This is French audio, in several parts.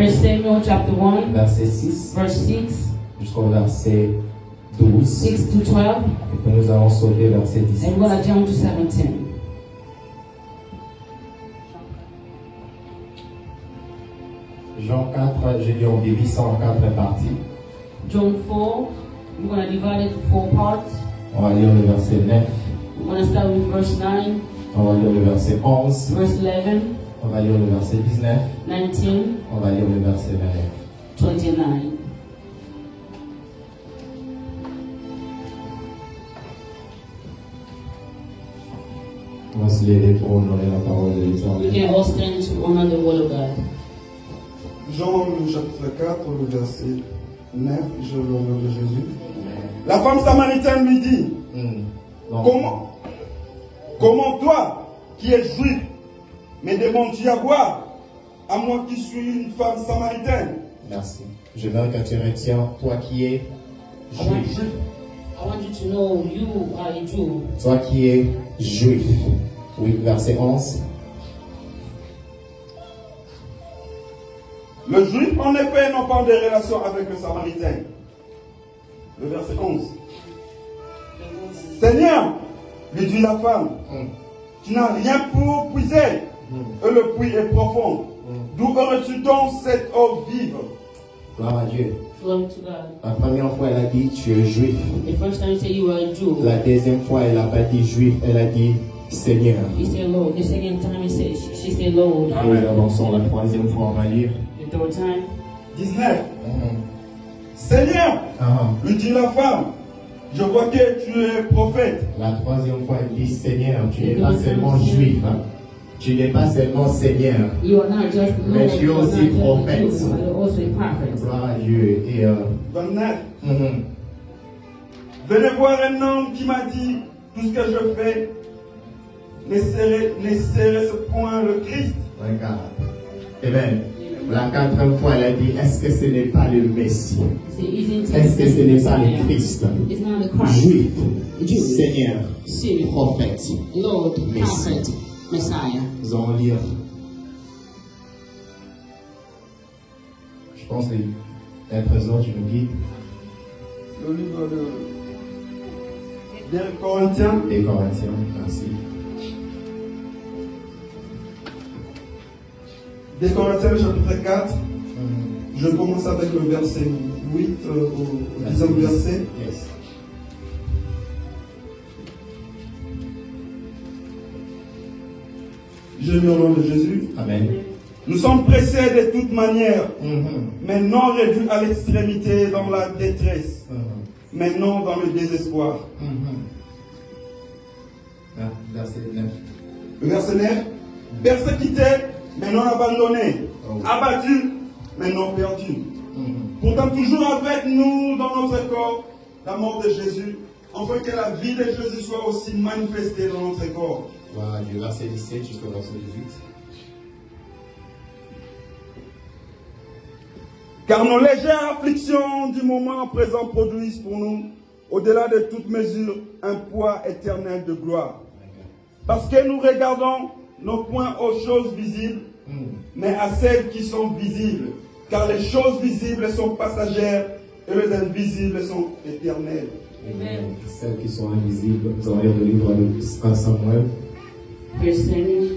1 Samuel chapter 1, verset 6 verse 6, jusqu'au verset 12. 6 to 12, Et puis nous allons sauter verset 17. and we're going to jump to 17. Jean 4, j'ai dit on divise ça en 4 parties. John 4, we're going to divide it to 4 parts. On va lire le verset 9, We're going to start with verse 9, on va lire le verset 11, verse 11, on va lire le verset 19, 19, on va lire le verset 29. 29. On va se lever pour honorer la parole de We l'Éternel. can all stand to honor the word of God. Jean, le chapitre 4, le verset 9, je le nom de Jésus. La femme samaritaine lui dit, Donc, comment toi, qui es juif, me demandes-tu à boire, à moi qui suis une femme samaritaine? merci. Je veux que tu retiens, toi qui es juif, I want you to know you are a Jew. toi qui es juif. Oui, verset 11. Le juif, en effet, n'a pas de relation avec le samaritain. Le verset 11. Seigneur, lui dit la femme, tu n'as rien pour puiser, et le puits est profond. D'où aurais-tu donc cette eau vive? Gloire à Dieu. Glory to God. La première fois, elle a dit tu es juif. The first time you say you are a Jew, La deuxième fois, elle n'a pas dit juif, elle a dit Seigneur. he said Lord. The second time she said Lord. Nous avançons la troisième fois, on va lire. The third time, 19. Seigneur, lui dit la femme, je vois que tu es prophète. La troisième fois, elle dit Seigneur, tu n'es pas seulement juif. Tu n'es pas seulement Seigneur. you are not just Mais Lord, tu es you are aussi not just prophète. a Jew, but you're also a prophet. Gloire à Dieu. Et 29. Venez voir un homme qui m'a dit, tout ce que je fais, ne serait-ce point le Christ? regarde. Amen. La quatrième fois, elle a dit est-ce que ce n'est pas le Messie? He said, isn't Est-ce que ce n'est pas Messiah? le Christ? It's not the Christ. Juif, Jew. Seigneur, Savior. prophète. Lord, Messie. prophet, Messiah. Nous allons lire. Je pense que un trésor, tu nous guides. Le livre des Corinthiens, Des Corinthiens, merci. des Corinthiens, le chapitre 4. Je commence avec le verset 8 au 10e verset. Yes. Je lis au nom de Jésus. Amen. Nous sommes pressés de toute manière, mais non réduits à l'extrémité dans la détresse, mais non dans le désespoir. Ah, verset 9. Le verset 9. Persécutés, mais non abandonnés. Abattus, mais non perdus. Pourtant toujours avec nous dans notre corps, la mort de Jésus, afin que la vie de Jésus soit aussi manifestée dans notre corps. Gloire à Dieu. Verset 17 jusqu'au verset 18. Car nos légères afflictions du moment présent produisent pour nous, au-delà de toute mesure, un poids éternel de gloire. Parce que nous regardons non point aux choses visibles, mais à celles qui sont visibles. Car les choses visibles sont passagères et les invisibles sont éternelles. Amen. Celles qui sont invisibles, nous allons lire le livre de 1 Samuel. First Samuel.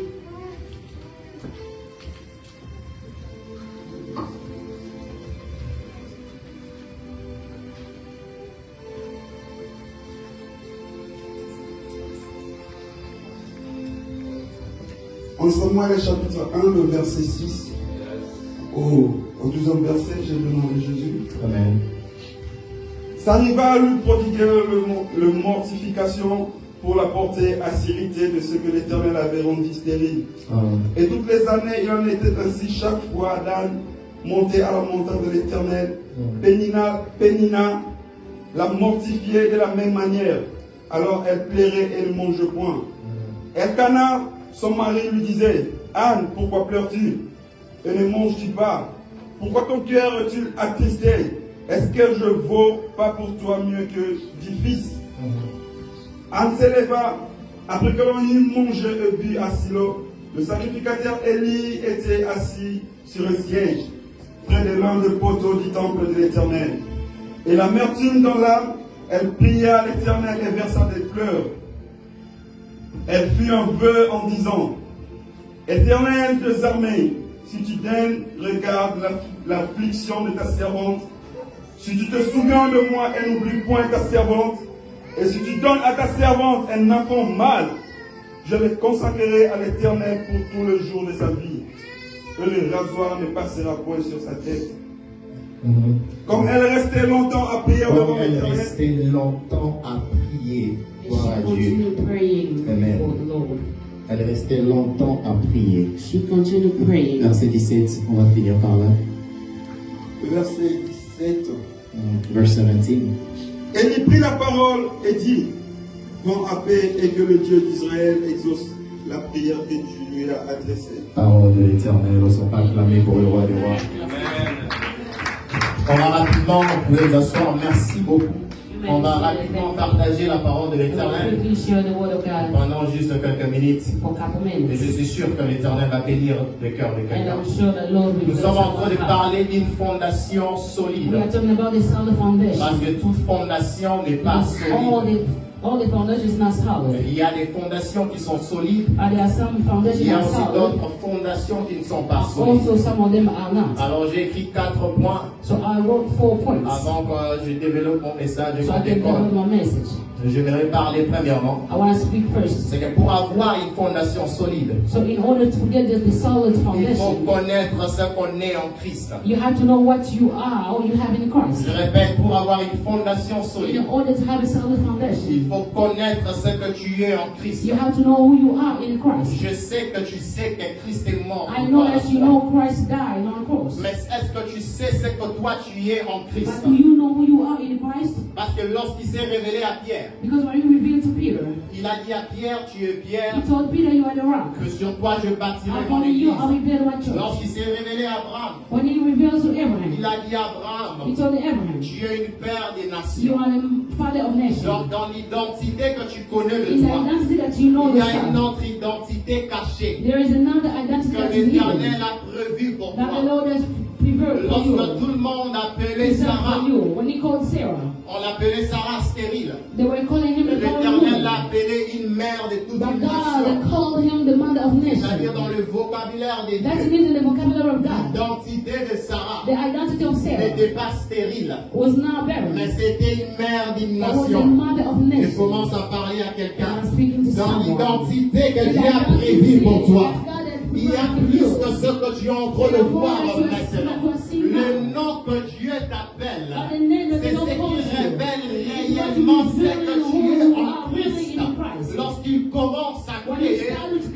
En Samuel, chapitre 1, le verset 6, au 12e verset, j'ai le nom de Jésus. Amen. Ça arriva à lui prodiguer le mortification pour la porter à s'irriter de ce que l'Éternel avait rendu stérile. Et toutes les années, il en était ainsi chaque fois d'âne monté à la montagne de l'Éternel. Pénina la mortifiait de la même manière. Alors elle plairait et ne mangeait point. Elkana, son mari, lui disait, Anne, pourquoi pleures-tu et ne manges-tu pas? Pourquoi ton cœur est-il attristé? Est-ce que je vaux pas pour toi mieux que 10 fils? Anne s'éleva, après que l'on eut mangé et bu à Silo, le sacrificateur Élie était assis sur un siège. près de l'un des poteaux du temple de l'Éternel. Et l'amertume dans l'âme, elle pria l'Éternel et versa des pleurs. Elle fit un vœu en disant, Éternel des armées, si tu daignes, regarde l'affliction de ta servante, si tu te souviens de moi et n'oublie point ta servante, et si tu donnes à ta servante un enfant mâle, je le consacrerai à l'Éternel pour tout le jour de sa vie. Et le rasoir ne passera point sur sa tête. Comme elle restait longtemps à prier devant l'Éternel. Elle restait longtemps à prier. Gloire à Dieu. Amen. Elle restait longtemps à prier. She continued praying. Verset 17, on va finir par là. Verset 17. Verse 17. Elle y prit la parole et dit, vont à paix et que le Dieu d'Israël exauce la prière que tu lui as adressée. Parole de l'Éternel, on s'en acclamer pour le roi des rois. Amen. On va rapidement, vous pouvez vous asseoir, merci beaucoup. On va rapidement partager la parole de l'Éternel pendant juste quelques minutes. Et je suis sûr que l'Éternel va bénir le cœur de quelqu'un. Nous sommes en train de parler d'une fondation solide. Parce que toute fondation n'est pas solide. All the foundation is not solid. Il y a des fondations qui sont solides. There are some foundations Il y a are aussi solid. d'autres fondations qui ne sont pas solides. Also, some of them are not. Alors j'ai écrit 4 points So I wrote 4 points. avant que je développe mon message et So I qu'on can develop décolle. my message. Je vais parler premièrement. I want to speak first. C'est que pour avoir une fondation solide, So in order to get the solid il faut foundation, connaître ce qu'on est en Christ. you have to know what you are or you have in Christ. Je répète, pour avoir une fondation solide, In order to have a solid foundation, il faut connaître ce que tu es en Christ. you have to know who you are in Christ. Je sais que tu sais que Christ est mort. I know that you know Christ died on the cross. Mais est-ce que tu sais ce que toi tu es en Christ? But do you know who you are in Christ? Parce que lorsqu'il s'est révélé à Pierre, Because when you revealed to Peter, il a dit à Pierre, tu es Pierre, he told Peter, you are the rock. que sur toi je bâtirai mon Upon you église. I will build my church. Lorsqu'il s'est révélé à Abraham, When he reveals to il Abraham, a dit à he Abraham, told Abraham, tu es une père des you nations. are the father of nations. Donc dans l'identité que tu connais In de the toi, identity that you know il y a une yourself, autre identité cachée there is another identity que that is l'Éternel hidden, a prévue pour that the toi. Lord has prepared for you. Lorsque tout le monde appelait Preserved Sarah, for you. When he called Sarah, on l'appelait Sarah stérile. they were calling him the barren L'Éternel l'a woman. appelée une mère de toute But une God nation. called him the mother of C'est-à-dire dans nations. le vocabulaire des That's dieux, in the vocabulary of God. l'identité de Sarah The identity of Sarah n'était pas stérile, was not barren, mais c'était une mère d'une but was the nation. mother of Je nations. commence à parler à quelqu'un. I'm speaking to Dans someone. l'identité que The Dieu a identity prévue pour toi, that God had il y a prepared for plus you. que ce que tu es en train de voir maintenant. Le nom que Dieu t'appelle, c'est ce qui révèle réellement ce que tu es en Christ. Lorsqu'il commence à créer,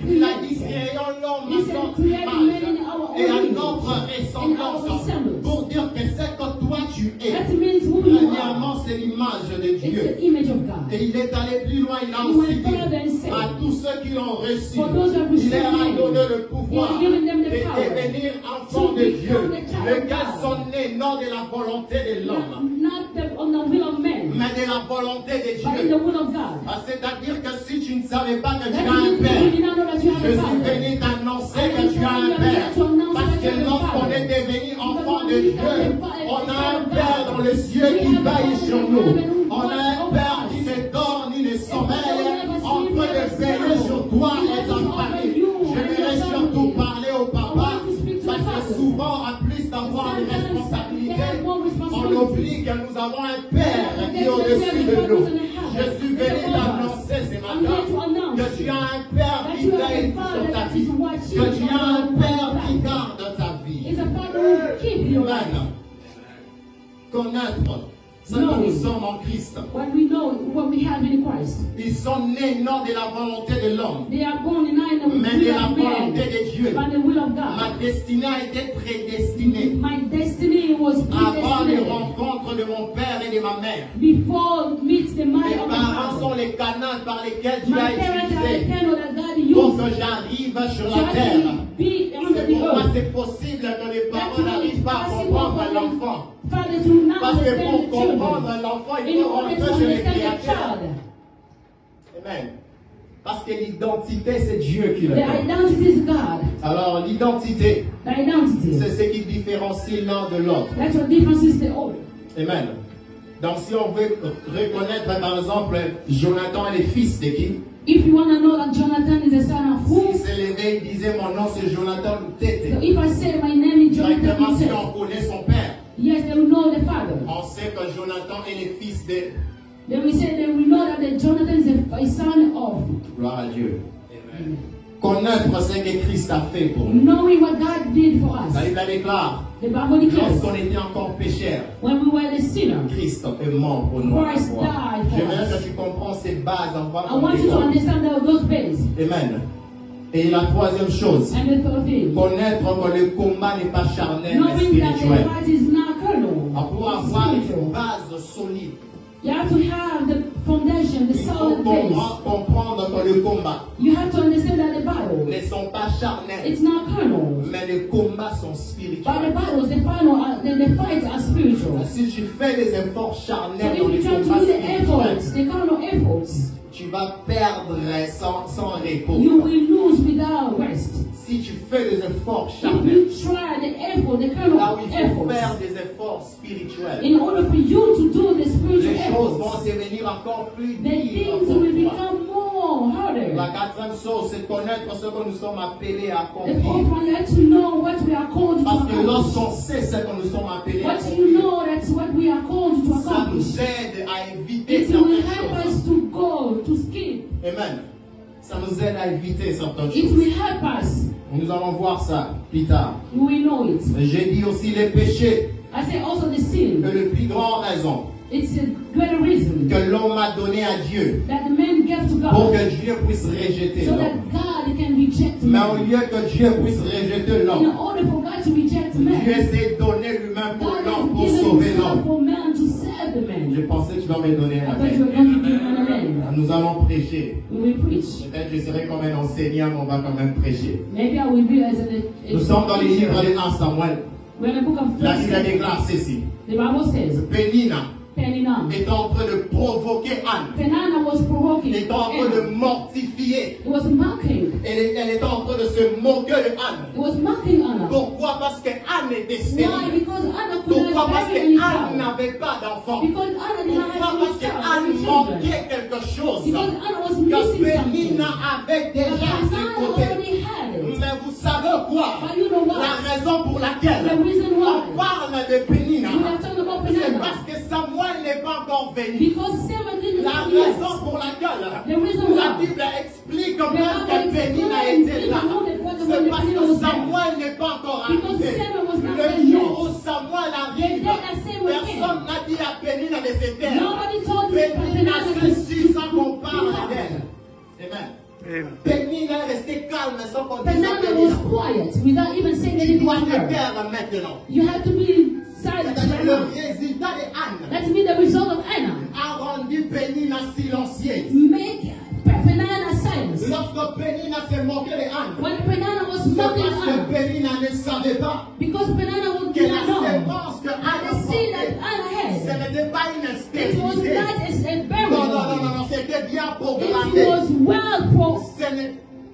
il a dit créons l'homme à notre image et à notre ressemblance, pour dire que ce que toi tu es, That means who you are. premièrement c'est l'image de It's Dieu. the image of God. Et il est allé plus loin, il a He aussi went further dit and said, à tous ceux qui l'ont reçu, for those who have il received leur a him, donné le pouvoir he has given them de the power devenir enfants to de become Dieu, the child of lesquels God. sont nés non de la volonté de l'homme, Not on the will of men, mais de la volonté de but in the Dieu. will of God. C'est-à-dire que si tu ne savais pas que tu That as un means you père, did not know that you have je a suis father. venu t'annoncer que tu as un père. Parce que lorsqu'on est devenu enfant de Dieu, on a un père dans les cieux qui veille sur nous. On a un père qui ne dort ni ne sommeille, en train de veiller sur toi et ta famille. J'aimerais surtout parler au papa, parce que souvent, en plus d'avoir une responsabilité, on oublie que nous avons un père qui est au-dessus de nous. Je suis venu t'annoncer ce matin que tu as un père qui veille sur ta vie, que tu as un père qui garde ta vie. It's a father who keep you. Amen. Connaître ce que nous sommes en Christ. When we know what we have in Christ, Ils sont nés non de la volonté de l'homme, they are born in the mais de will la of volonté man, de Dieu. by the will of Ma God. destinée a été prédestinée My destiny was avant les predestinated rencontres de mon père et de ma mère. before meets the Mes mind of the parents sont father. les canaux par lesquels Dieu My a parents are the utilisé candle that God pour used que j'arrive sur so la I terre. can be under C'est the pourquoi earth. c'est possible que les That's parents why n'arrivent it's pas à possible comprendre for l'enfant. the father to not Parce que understand pour the children. comprendre l'enfant, il In faut order to rentrer chez les understand the créateurs. child. Amen. Parce que l'identité, c'est Dieu qui le The donne. identity is God. Alors, l'identité, The identity. c'est ce qui différencie l'un de l'autre. That's what differences the other. Amen. Donc, si on veut reconnaître, par exemple, Jonathan est le fils de qui? If you want to know that Jonathan is the son of who, Il s'est levé, il disait, mon nom c'est Jonathan so Tete. if I say my name is Directement, Jonathan, si Tete, on connaît son père, yes, they will know the father. on sait que Jonathan est le fils de... Then we say they will know that the Jonathan is a son of. Gloire à Dieu. Amen. Connaître ce que Christ a fait pour nous. Knowing what God did for us. La Bible déclare, The Bible declares, lorsqu'on était encore pécheurs, when we were the sinner, Christ est mort pour nous. Christ died for J'aimerais us. que tu comprends ces bases. On va I want you to understand those bases. Amen. Et la troisième chose, And the third thing, connaître que le combat n'est pas charnel mais knowing that the spirituel. fight is not carnal, Pour it's avoir une spiritual. base solide, You have to have the foundation, the il faut solid base. comprendre que le combat You have to understand that the battle, ne sont pas charnels, it's not carnal. mais les combats sont But the spirituels. battles, the fights are spiritual. Si tu fais des efforts So charnels if dans you les try to combats do the efforts, spirituels, the carnal efforts, tu vas perdre sans repos. you will lose without rest. Si tu fais des efforts If charnels, you try the effort, the là où carnal il faut faire efforts, des efforts spirituels, in order for you to do the spiritual les choses vont efforts, devenir encore plus the dures things pour will toi. become more harder. La quatrième chose, c'est connaître ce que nous sommes appelés à The fourth accomplir. one, you have to know what we are called to Parce que accomplish. lorsqu'on sait ce que nous sommes appelés à Once you accomplir, know that's what we are called to ça nous accomplish, aide à éviter it will certaines help choses. us to go, to skip. Amen. Ça nous aide à éviter certaines It choses. will help us. Nous allons voir ça plus tard. We will know it. J'ai dit aussi les péchés, I say also the sin. que le plus grand raison It's a greater reason que l'homme a donné à Dieu that the man gave to pour God que Dieu puisse rejeter so l'homme. that God can reject Mais au man. lieu que Dieu puisse rejeter In l'homme, order for God to reject Dieu man, s'est donné lui-même pour God l'homme, has pour given sauver himself l'homme. for man to save the man. Je pensais que tu vas me donner I un thought you were amen. going to give man an amen. Nous allons prêcher. We will preach. Peut-être que je serai comme un enseignant, mais on va quand même prêcher. Maybe I will be as a Nous sommes dans les livres de 1 Samuel. We're in the book of La Bible 1 déclare ceci. The Bible says, Pénina Peninnah. est en train de provoquer Anne. Peninnah was provoking. Elle est en train de Anna. mortifier. It was mocking. Elle est en train de se moquer de Anne. It was mocking Anna. Pourquoi? Parce que Anne était Why? stérile. Because Anna could Pourquoi? not Parce bear any que Anne child. n'avait pas d'enfant. Because Anna did not Pourquoi? have Parce any que child, Anne any children. manquait quelque chose. Because Anna was Que missing something. Pénina avait But déjà à ses Anna côtés. already had it. Mais vous savez quoi? But you know what? La raison pour laquelle The reason on why parle de Pénina, we are talking about c'est Peninnah. parce que Samuel n'est pas encore venu. Because Samuel didn't La come yet. raison pour laquelle The reason la why. Bible explique The comment Bible que Pénina explains était là, even when c'est parce Peninnah que was there. Samuel n'est pas encore Because arrivé. Samuel was not Le there jour yet. où Samuel The arrive, day that Samuel personne n'a dit à Pénina de se taire. Nobody told you Pénina Peninnah se to suit sans qu'on be parle quiet. d'elle. Amen. Pénina est restée calme sans qu'on dise à Peninnah was Pénina. quiet without even saying Tu anything dois to te her. taire maintenant. You have to be silent. C'est-à-dire le résultat de Anne Let's meet the result of Anna. a rendu Pénina silencieuse. Make Peninnah silence. Lorsque Pénina s'est moquée de Anne, When Peninnah was c'est mocking parce que Anna, Pénina ne savait pas because Peninnah was que la not known, sémence que and Anne the seed that portait, Anna ce had, n'était pas une it was stérilité. not a Non, barren non, non, one. non, c'était bien It programmé. was well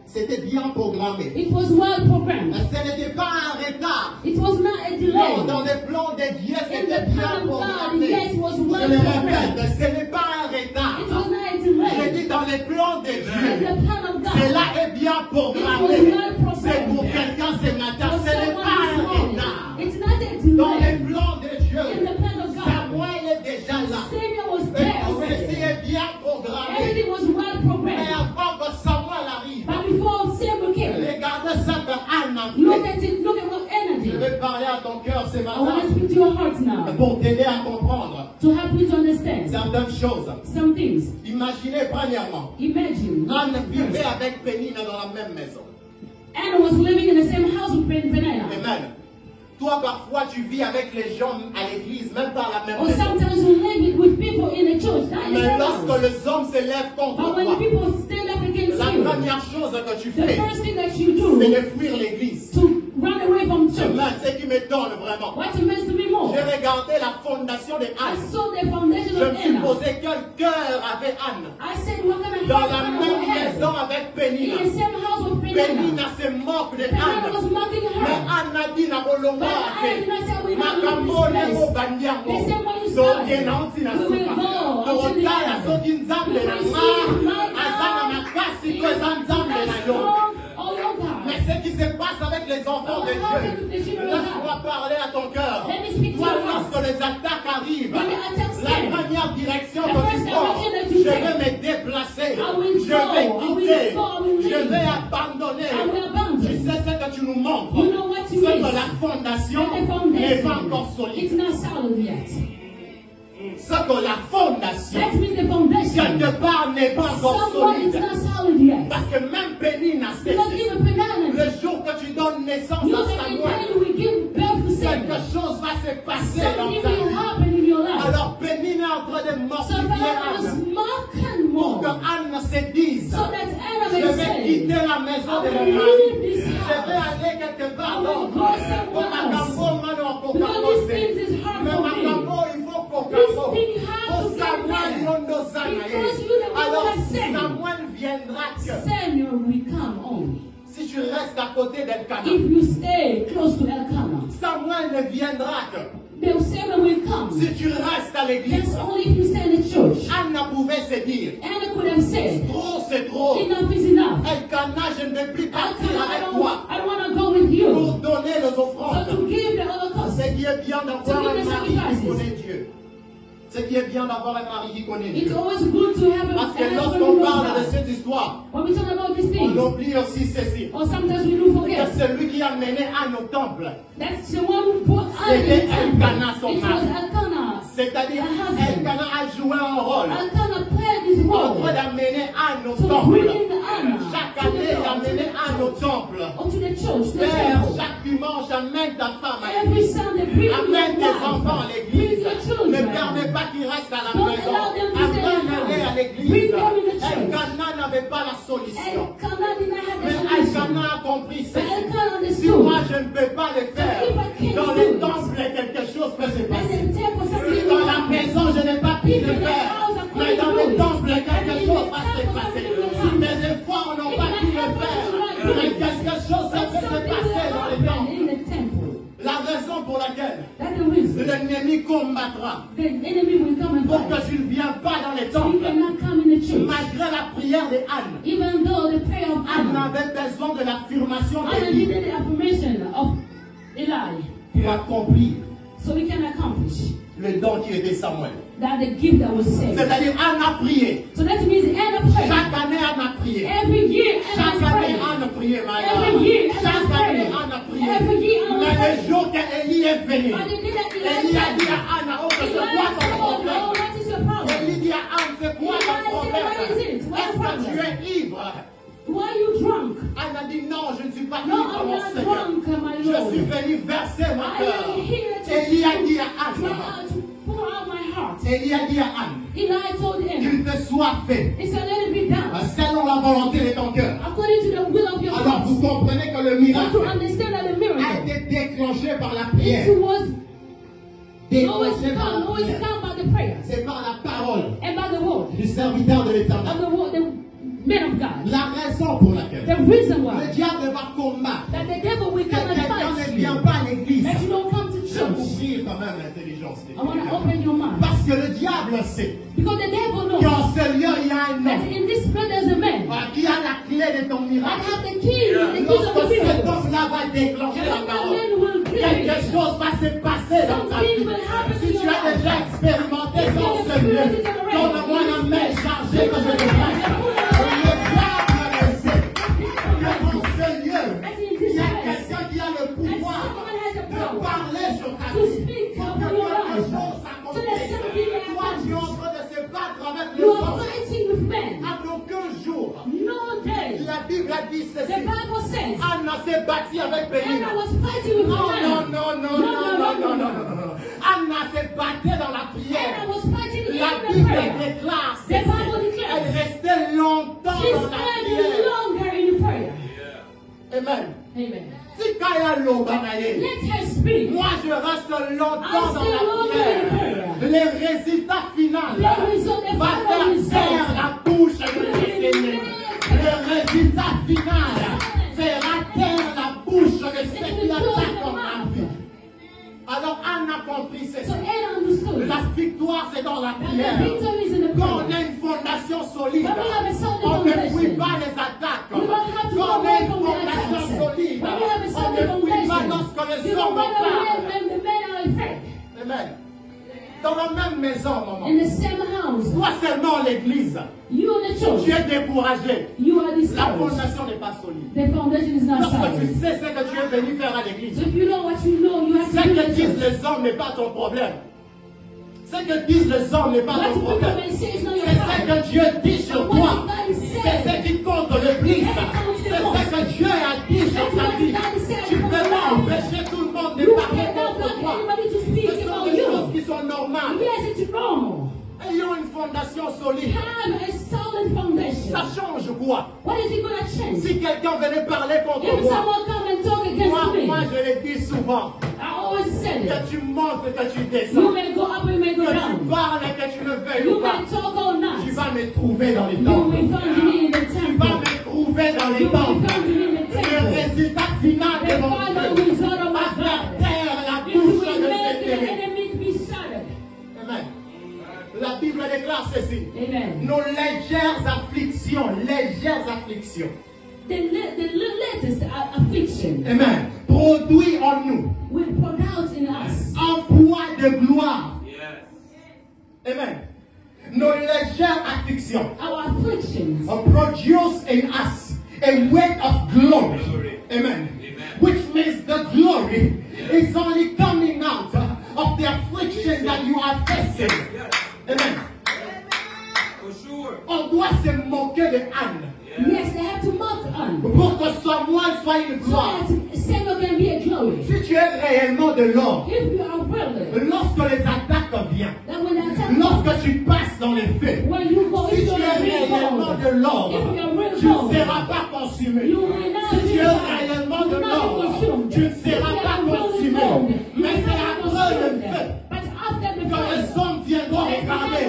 C'était bien programmé. It was well programmed. Ce n'était pas un retard. It was not a Non, delay. dans les plans de Dieu, In c'était the bien plan of God, programmé. yes, it was Je well le programmed. répète, ce n'est pas un It retard. was not a Je delay. dis dans les plans de In Dieu. the plan of God. Cela est bien It was programmé. well programmed. C'est pour quelqu'un ce matin. For Ce n'est someone pas this un morning. retard. It's not a Dans les delay. plans de Dieu, In the plan of God. Samuel est déjà là. Samuel was Et there tout ceci already. est bien programmé. Everything was well Mais programmed. avant que Samuel arrive, But before Samuel came, regardez ça que Anne a look fait. at it. Look at what Anna Je did. vais parler à ton cœur ce I want to matin speak to your heart now pour t'aider à comprendre to help you to understand certaines choses. some things. Imaginez premièrement, Imagine Anne vivait avec Pénina dans la même maison. Anna was living in the same house with Peninnah. Amen. Toi, parfois, tu vis avec les gens à l'église, même pas à la même Or maison. sometimes you live with people in the church, not in the Mais same lorsque house. les hommes se lèvent contre But when toi, people stand up against la you, première chose que tu the fais, first thing that you c'est do de fuir l'église. to run away from church. Amen. Ce qui me donne vraiment. What it means to be more. J'ai regardé la fondation de I Anne. saw the foundation Je of me suis Anna. posé quel cœur avait Anne. I said, what kind of Dans heart la Anna même has? maison avec Pénina. In the same house with Peninnah. Pénina se moque de Peninnah Anne. was mocking Mais her. Anne a dit na bolongo But Anna ate. did not say we will leave Makambo this lemo place. bandiango. They said when you So start, genanti na we will suka. go until the Totala end. soki nzambe na You ma. receive my Azana God. makasi ko eza nzambe na yo. Oh, your God. Mais ce qui se passe avec les enfants de Dieu, laisse-moi parler à ton cœur. Let me speak to Toi, your heart. lorsque les attaques arrivent, When the attacks la come, première direction the que first tu prends, direction that je you vais take, me déplacer, I will je vais go, I will quitter, go, I will je leave. vais abandonner. I will abandon. Tu sais ce que tu nous montres, You know what you c'est miss. que la fondation The n'est pas foundation, encore it's solide. not solid yet. C'est que la fondation, That means the foundation. quelque part, n'est pas encore Somewhere it's solide. not solid yet. Parce que même Pénina sait, Because even Peninnah, le jour que tu donnes naissance you à think Samuel, you will give birth to quelque Samuel. chose va se passer dans Something ta will vie. happen in your life. Alors Pénina est en train de So mortifier Peninnah was Anne mocking pour que more. Anne se dise, So that Anna je may vais say, quitter la maison de I mon will mari, leave this je vais house. aller quelque part I will d'autre. go somewhere else. Because these things is hard Mais for me. Makambo, il faut qu'on This cambo. thing has to Pour be Samuel, there. Yondo Zanaïe. Because you the one Alors that sent. Samuel viendra que Samuel will come only. si tu restes à côté d'Elkana. If you stay close to Elkanah, Samuel ne viendra que then Samuel will come. si tu restes à That's l'église. only if you stay in the church. Anne pouvait se dire, Anna could have said, trop c'est trop. enough is enough. Elkana, je ne vais plus partir Elkanah, avec toi I don't want to go with pour you. donner les So offrandes. to give the Holocaust. Ce qui est bien d'avoir To give un the mari qui sacrifices. connaît Dieu. Ce qui est bien d'avoir un mari qui connaît It's Dieu. always good to have a Parce que husband lorsqu'on who knows parle de God. cette histoire, When we talk about these on things, oublie aussi ceci. or sometimes we do Que forget, celui qui a mené Anne au temple, that's the one who brought Anna C'était in the temple. Elkanah, son It mari. was Elkanah. c'est-à-dire Her husband. Elkana a joué un rôle Elkanah played his en role train d'amener Anne au to temple. bring in Anna Chaque to the année, il Lord, amenait Anne au temple. or to the church, to the Père, temple. chaque dimanche, amène ta femme à Every l'église. Sunday, bring your Amène tes wife, enfants à bring l'église. your Ne children. permets pas qu'ils restent à la Don't maison. allow them to stay in the Amène-les à house. l'église. Bring them in the church. Elkana n'avait pas la solution. Elkanah did not have Mais the solution. Elkana a compris But ceci. Elkanah Si understood. moi je ne peux pas le faire, dans les temples, quelque chose peut se And passer. the temple something Dans la maison, je n'ai pas pu le faire. Mais dans le temple, quelque chose va se passer. Si mes efforts n'ont pas pu le faire, mais quelque chose ça peut se passer dans le temple. in the temple. La raison pour laquelle That's the reason. l'ennemi combattra The enemy will come and pour fight. que tu ne viens pas dans les So you temples, cannot come in the church. malgré la prière de Anne. Even though the prayer of Anne Anna, avait besoin de l'affirmation Anna d'Élie needed the affirmation of Eli, pour accomplir so we can accomplish le don qui était Samuel. that the gift that was saved. C'est-à-dire, Anne a prié. So that means Anna prayed. Chaque année, Anne a prié. Every year Anna Chaque was année, praying. Anne a prié, my Every God. year Anna Chaque was année, praying. Anne a prié. Every year Anna was Mais le praying. jour qu'Élie est venu, But the day that Élie a dit à Anne, oh, Eli c'est quoi ton told her, problème? "Oh, what is your problem? Élie dit à Anne, c'est quoi Eli ton said, problème? "What is it? What's Est-ce the que tu problem? es ivre? Why are you drunk?" Anne a dit, non, je ne suis pas No, ivre, I'm mon not Seigneur. drunk, my Je suis Lord. venu verser mon I cœur. am here to Élie a dit à try Anne, to pour out my heart. Élie a dit à Anne, Eli told him, qu'il te soit fait he said, let it be done selon la volonté de ton cœur. according to the will of your Alors heart. vous comprenez que le So miracle to understand that the a miracle, été déclenché par la prière. it was always Déclenché par la come prière. by the prayer C'est par la parole and by the word du serviteur de of l'Éternel. the word, the men of God. La raison pour laquelle The reason le why diable va combattre that the devil will que come and quelqu'un fight ne you, vient pas à l'église. that you don't come to Je vais church. ouvrir quand même l'intelligence. I want to open your mind, Parce que le diable sait because the devil knows qu'en ce lieu il y a un that homme in this place there's a man qui a la clé de ton that miracle. have the key, the keys of the Lorsque cet miracle. homme-là va déclencher la And parole, that man will give quelque it. chose va se passer dans ta vie. Something will happen Si in tu your as life. déjà expérimenté dans ce lieu, donne-moi la main chargée que je te prête. Le diable le sait. Que dans ce lieu, il y a quelqu'un qui a le And pouvoir someone has a de power parler sur ta to vie. speak Pour over que your quelque life. chose So s'accomplisse. that something may Toi, tu es en happen. train de se battre avec les You are hommes. fighting with men. À aucun jour, No day. la Bible a dit The ceci. Bible says Anna s'est battue avec Pénina. Anna was fighting with Non, men. non, non, non, non, non, non, non, non. Anna s'est battue dans la Anna prière. was fighting in La the Bible prayer. déclare The ceci. Bible Elle declares restait longtemps she dans la stayed prière. longer in the prayer. Amen. Amen. Si Kaya Lobanaye, Let her speak. moi je reste longtemps I'll dans stay la longer prière. in prayer. Les résultats finaux The result, the va final faire taire result la bouche de tes ennemis. Le a compris So ceci. Anna understood. La victoire, c'est dans la And the prière. victory is in the Quand on prayer. a une fondation solide, When we have a solid on ne foundation, fuit pas les attaques. you don't have to Quand go on a away une from the fondation attacks. solide, When you have a on solid ne fuit pas foundation, lorsque les you don't hommes run away parlent. when the men are afraid. Amen. Dans la même maison, maman. In the same house, Toi seulement l'église. you and the church, Tu es découragé. you are La discouraged. fondation n'est pas solide. The foundation is not Lorsque tu solid. sais ce que tu es venu faire à l'église, So if you know what you know, you have ce to do que the disent church. les hommes n'est pas ton problème. Ce que disent les hommes n'est pas What ton people problème. may say is not your C'est ce problem. que Dieu dit sur And toi. what God is C'est saying. ce qui compte le plus. C'est ce que Dieu a dit sur ta vie. Tu ne peux pas empêcher tout le monde de You parler cannot contre block toi. anybody to Ce speak sont about des choses you. qui sont normales. Yes, it's normal. Ayons une fondation solide. Have a solid foundation. Ça change quoi? What is it going to change? Si quelqu'un venait parler contre If moi, someone come and talk against me, moi je le dis souvent, I always said it. que tu montes, que tu You descends, may go up, you may go que tu down. parles et que tu ne veuilles You pas, may talk or not. tu vas me trouver dans les You temples. will find me in the Tu vas temple. me trouver dans les You will temples. find me in the Le temple. résultat final de The mon final Dieu result of va my faire God. taire la It bouche will de make the cet ennemi. enemy to be shattered. Amen. La Bible déclare ceci. Amen. Nos légères afflictions. The latest affliction Amen. Produit en nous will produce in us un poids de gloire. Amen. Nos légères afflictions our afflictions. produce in us a weight of glory. Amen. Which means the glory is only coming out of the affliction that you are facing. Amen. On doit se moquer de Anne Yes, they have to mock on. pour que Samuel soit une So gloire. that Samuel can be a glory. Si tu es réellement de l'or, If you are willing, lorsque les attaques viennent, that when the attack lorsque tu passes dans les feux, when you go si into tu es the real réellement gold, de l'or, if you are real tu ne gold, seras pas consumé. you will not Si tu be es réellement de l'or, tu ne seras pas consumé. Mais c'est après le feu But after the que fire, les hommes viendront regarder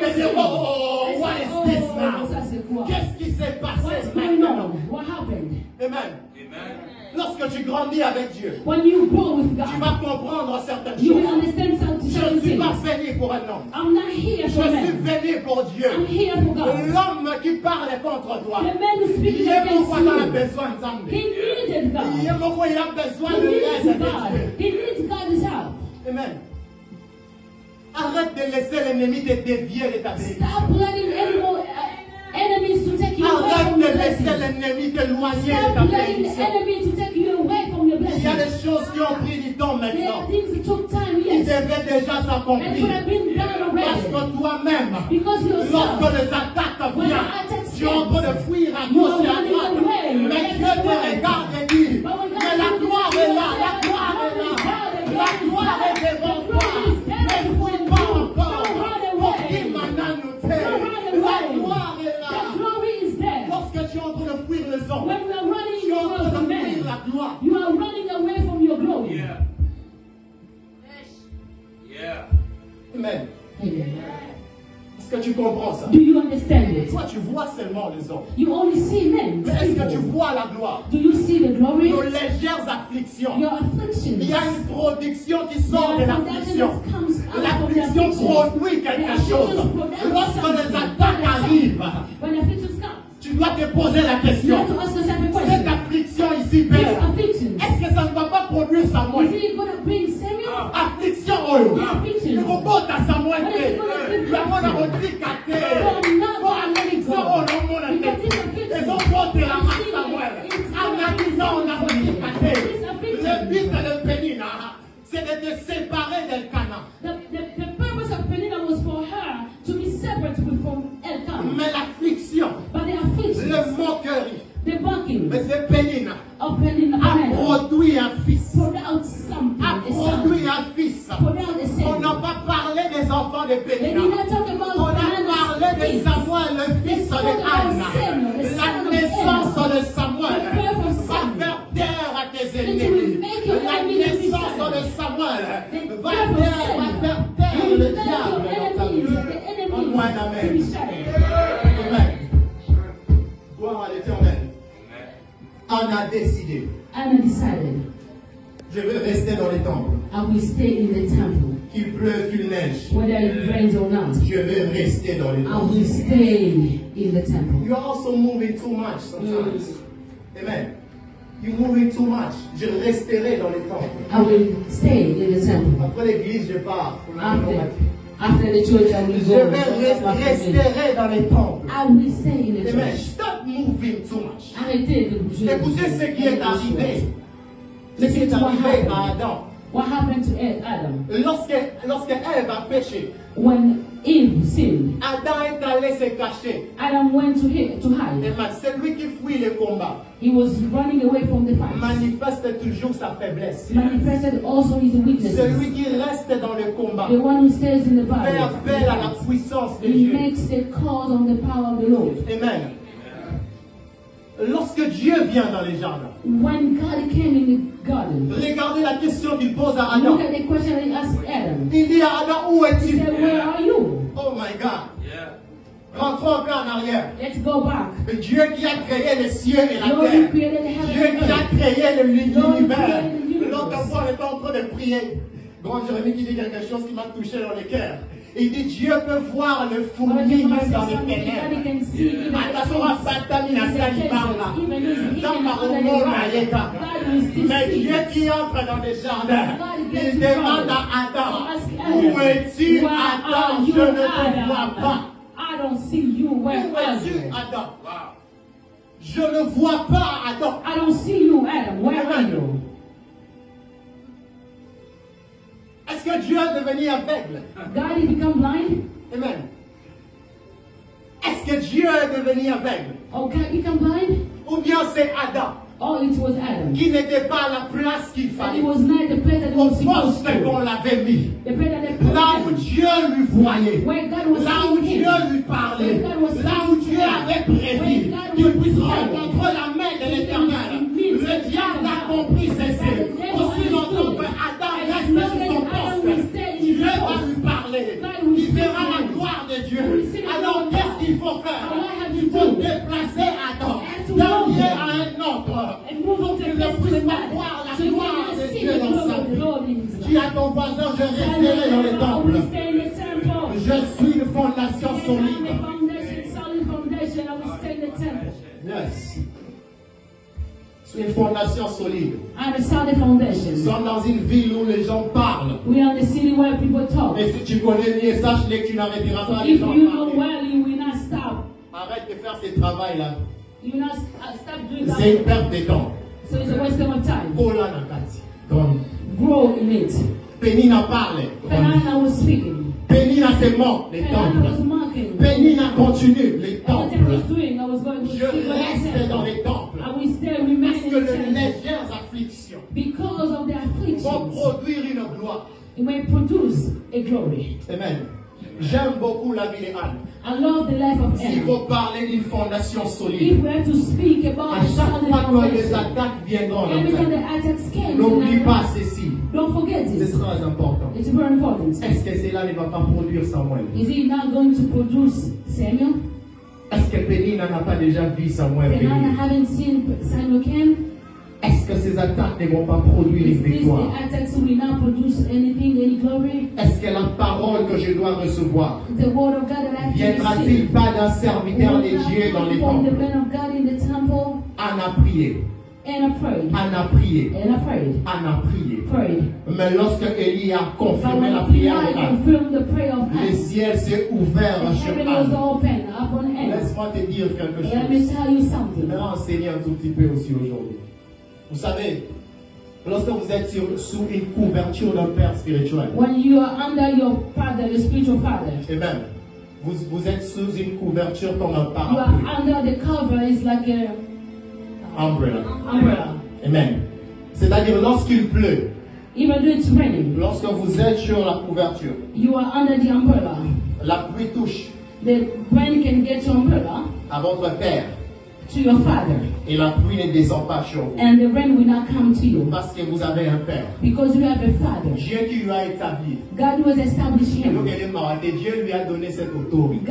et dire, oh, what is this now? Qu'est-ce qui s'est passé What's going maintenant? on? What happened? Amen. Lorsque tu grandis avec Dieu, When you grow with tu God, vas comprendre certaines you will choses. understand Je certain ne suis pas things. venu pour un homme. I'm not here Je for suis men. venu pour Dieu. I'm here for God. L'homme qui parle contre toi, The man who il speaks est against pourquoi il a you, besoin de Zambé. he needed Il God. est pourquoi il a besoin He de needs l'aide de God. Dieu. He needs God's help. Amen. Arrête de laisser l'ennemi te dévier de ta bénédiction. Stop letting enemies to take you away Arrête from de your laisser blessing. l'ennemi t'éloigner de ta Stop letting the bénédiction. enemy to take you away from your Il y a blessing. des choses qui ont pris du temps There are maintenant. things that took time, Qui yes. devaient déjà And could s'accomplir. have been done Parce already. que toi-même, Because yourself, lorsque les attaques when the viennent, attacks tu es en train de fuir à you gauche are et à running droite. away. Mais Dieu te regarde et dit, But when God mais la looks gloire at you, est là, he la says, gloire est là. "The La gloire est glory devant is toi. there. Ne fuis pas encore. Don't run away. Pour qui maintenant nous t'aime. Don't run La away. gloire est là. The glory is there. Lorsque tu es en train de fuir les hommes, When we are running tu es en away train from de fuir men, la gloire. you are running away from your glory. Amen. Amen. Est-ce que tu comprends ça? Do you understand it? Toi, tu vois seulement les hommes. You only see men. Mais est-ce que tu people. vois la gloire? Do you see the glory? Nos légères afflictions. Your afflictions. Il y a une production qui sort de There are l'affliction. productions that comes out of the L'affliction afflictions. produit The quelque afflictions chose. produce Lorsque something. les attaques arrivent, When the afflictions come, tu dois te poser la you question. have to ask yourself a Cette question. affliction ici, These Père, afflictions, est-ce que ça ne va pas produire Samuel? is it going to bring Samuel? Affliction, oh, Afflictions. il faut pas Samuel. What is it gonna bring? La bonne reticate. From now Pour on, let it affliction, go. oh non, mon Because this affliction. affliction, Les autres portent la main it's Samuel. it's En accusant, on a reticate. This affliction. Le but de Pénina, c'est de te séparer d'Elkanah. The purpose of Penina was for her to be separate from Elkanah. Mais l'affliction, But the afflictions, le moquerie, the buckings de Pénina of Penina a produit un fils. poured out something, A a produit son, un fils. poured out a On son. n'a pas parlé des enfants de They Pénina. did not talk about On a Hannah's parlé de kids. Samuel, le fils de Anna. La naissance de Samuel va faire taire à tes ennemis. La naissance de Samuel va faire taire le diable dans ta vie. Envoie un amen. Amen. Gloire à l'Éternel. On a décidé. Anna decided. Je veux rester dans les temples. I will stay in the temple. Qu'il pleuve, qu'il neige. Whether it rains or not. Je veux rester dans les I temples. will stay in the temple. You are also moving too much sometimes. Amen. You're moving too much. Je resterai dans les temples. I will stay in the temple. Après l'église, je pars. After the church, I will Je go. resterai dans les temples. I will stay in the Amen. church. Stop moving too much. Arrêtez de bouger. Écoutez ce qui est arrivé. Ce qui est arrivé à Adam. What happened to Adam? Lorsque Ève a péché, When Eve sinned, Adam est allé se cacher. Adam went to hide. Amen. C'est lui qui fuit le combat. He was running away from the fight. Manifeste toujours sa faiblesse. Manifested also his weaknesses. Celui qui reste dans le combat. The one who stays in the Fait battle. appel à la puissance de He Dieu. makes the calls on the power of the Lord. Amen. Lorsque Dieu vient dans les jardins, When God came in the garden, regardez la question qu'il pose à Adam. look at the question he asked Adam. Il dit à Adam, où He es-tu? said, "Where are you?" Oh my God. Rentrons un peu en arrière. Let's go back. Dieu qui a créé les cieux et la Lord, terre. you created the Dieu heaven qui and a earth. créé l'univers. Lord, you created the universe. L'autre fois, on était en train de prier. Grand Jérémie qui dit quelque chose qui m'a touché dans le cœur. Il dit Dieu peut voir le fourmi même dans les ténèbres. Mais Dieu qui entre dans les jardins, il demande à Adam, où es-tu Adam? Je ne te vois pas. I don't see you. Where Où are es-tu you? Adam? Je ne vois pas Adam. I don't see you, Adam. Where are you? Est-ce que Dieu est devenu aveugle? God, he become blind? Amen. Est-ce que Dieu est devenu aveugle? Oh, God, become blind? Ou bien c'est Adam Oh, it was Adam. qui n'était pas à la place qu'il And fallait, it was not the place that he au was supposed poste qu'on to. l'avait mis, The place that they put là où him. Dieu lui voyait, Where God was là où seeing Dieu him. lui parlait, là où Dieu avait prévu qu'il puisse rencontrer la main de l'Éternel. Le diable a compris ceci. Aussi longtemps que Adam reste sur son poste, Dieu va lui parler. Il verra la gloire de Dieu. Alors qu'est-ce qu'il faut faire? Il faut déplacer Adam d'un lieu à un autre. And move Pour on to qu'il the ne place to puisse the pas back. voir la So you gloire can de see Dieu the dans glory sa of the vie. Lord in his Dis life. à ton voisin, je I resterai dans les will temples. stay in the temple. Je suis une fondation I'm a solide. foundation, solid foundation. I will stay in the temple. Yes. C'est une fondation solide. I'm a solid Nous foundation. sommes dans une ville où les gens parlent. We are the city where people talk. Mais si tu connais mieux, sache-le que tu n'arrêteras pas les If gens you know parler. well, you will not stop. Arrête de faire ce travail-là. You will not stop doing C'est une that. perte de temps. So it's a waste of time. Kola Nakati. Comme Grow in it. Pénina parle. Penina was speaking. Pénina se moque les Penina was temples. mocking. Pénina continue les Everything I was temples. doing, I was going to Je see what I reste dans said. les temples. I will stay, remain Parce in que the les temple. légères afflictions Because of the vont afflictions, produire une gloire. it may produce a glory. Amen. J'aime beaucoup la vie d'Anne. I love the life of Il Anna. faut parler d'une fondation If solide. we have to speak about À the chaque solid fois que les foundation, attaques viendront, every time the attacks came, n'oublie pas tonight, ceci. don't forget C'est this. très important. It's very important. Est-ce que cela ne va pas produire Samuel? Is he not going to produce Samuel? Est-ce que Pénina n'a pas déjà vu Samuel Penina venir? haven't seen Samuel came. Est-ce que ces attaques ne vont pas produire Is une this victoire? the attacks will not produce anything, any glory? Est-ce que la parole que je dois recevoir The word of God that I have to viendra-t-il receive pas d'un serviteur de will not Dieu dans come les from the temples? man of God in the temple. Anna prié, And I prayed. Anna prié, And I prayed. Anna prié. Prayed. Mais lorsque Élie a But confirmé la when prière Eli d'Anna, confirmed the prayer of le Anna, ciel s'est ouvert the sur heaven was Anna. open upon Anna. Laisse-moi te dire quelque Let me chose. tell you something. Je vais enseigner un tout petit peu aussi aujourd'hui. Vous savez, lorsque vous êtes sous une couverture d'un père spirituel, When you are under your father, your spiritual father, et même, vous êtes sous une couverture comme un you parapluie, are under the cover, it's like a umbrella. umbrella. Amen. C'est-à-dire lorsqu'il pleut, Even though it's raining, lorsque vous êtes sur la couverture, you are under the umbrella. la pluie touche The rain can get your umbrella à votre père to your father, et la pluie ne descend pas sur vous and the rain will not come to you parce que vous avez un père. because you have a father. Dieu qui lui a établi. God who has established him. Dieu lui a donné cette autorité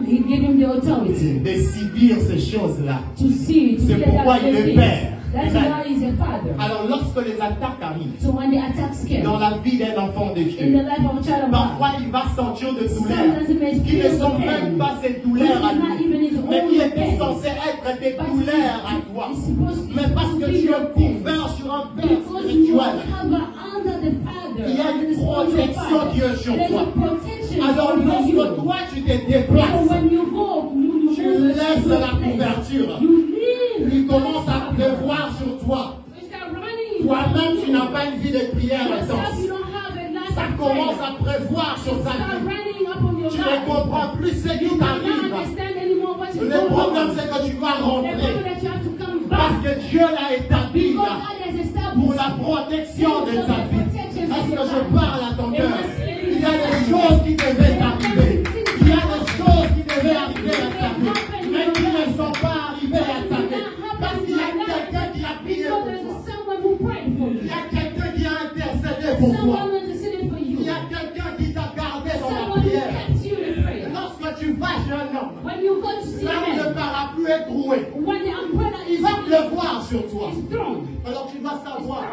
He gave him the authority de subir ces choses-là. to see, to C'est get pourquoi that il est things. père. That's Amen. why he's a father. Alors lorsque les attaques arrivent So when the attacks dans came la vie d'un enfant de in Dieu, the life of a child of parfois God, il va sentir de douleurs sometimes it may qui ne feel sont the même pain, pas ses which douleurs à is not lui, even his mais qui own étaient pain. censées être des But douleurs à toi. it's supposed Mais parce que tu es couvert sur un père because you are spirituel, covered under the Father. il y a under une the spiritual protection Father. qui est sur There's toi. a protection Alors over lorsque you. toi tu te So déplaces, when you go, you tu move laisses to a la place. couverture. You leave. Il commence à pleuvoir sur toi. You start running. Toi-même, tu n'as pas une vie de prière Yourself, intense. you don't have a life Ça of commence prayer. à prévoir sur sa Start vie. running up on your Tu ne life. comprends plus ce qui You cannot t'arrive. understand anymore what is Le going problème, on. c'est que tu vas The problem rentrer. that you have to come Parce back. que Dieu l'a établi Because là, God has pour established la protection de for ta the vie. protection Est-ce of que your je life. parle à ton It cœur? must- Il y a des choses qui devaient arriver. Il y a des choses qui devaient arriver à ta vie, mais qui ne sont pas arrivées à ta vie. Parce qu'il y a quelqu'un qui a prié Because pour there's toi. someone who prayed for Il you. y a quelqu'un qui a intercédé pour toi. Someone interceded for you. Il y a quelqu'un qui t'a gardé dans la Someone prière. kept you in prayer. Lorsque tu vas chez un homme, When you go to see là où le men, parapluie est troué, when the umbrella il va pleuvoir sur toi. is thrown, Alors tu dois savoir,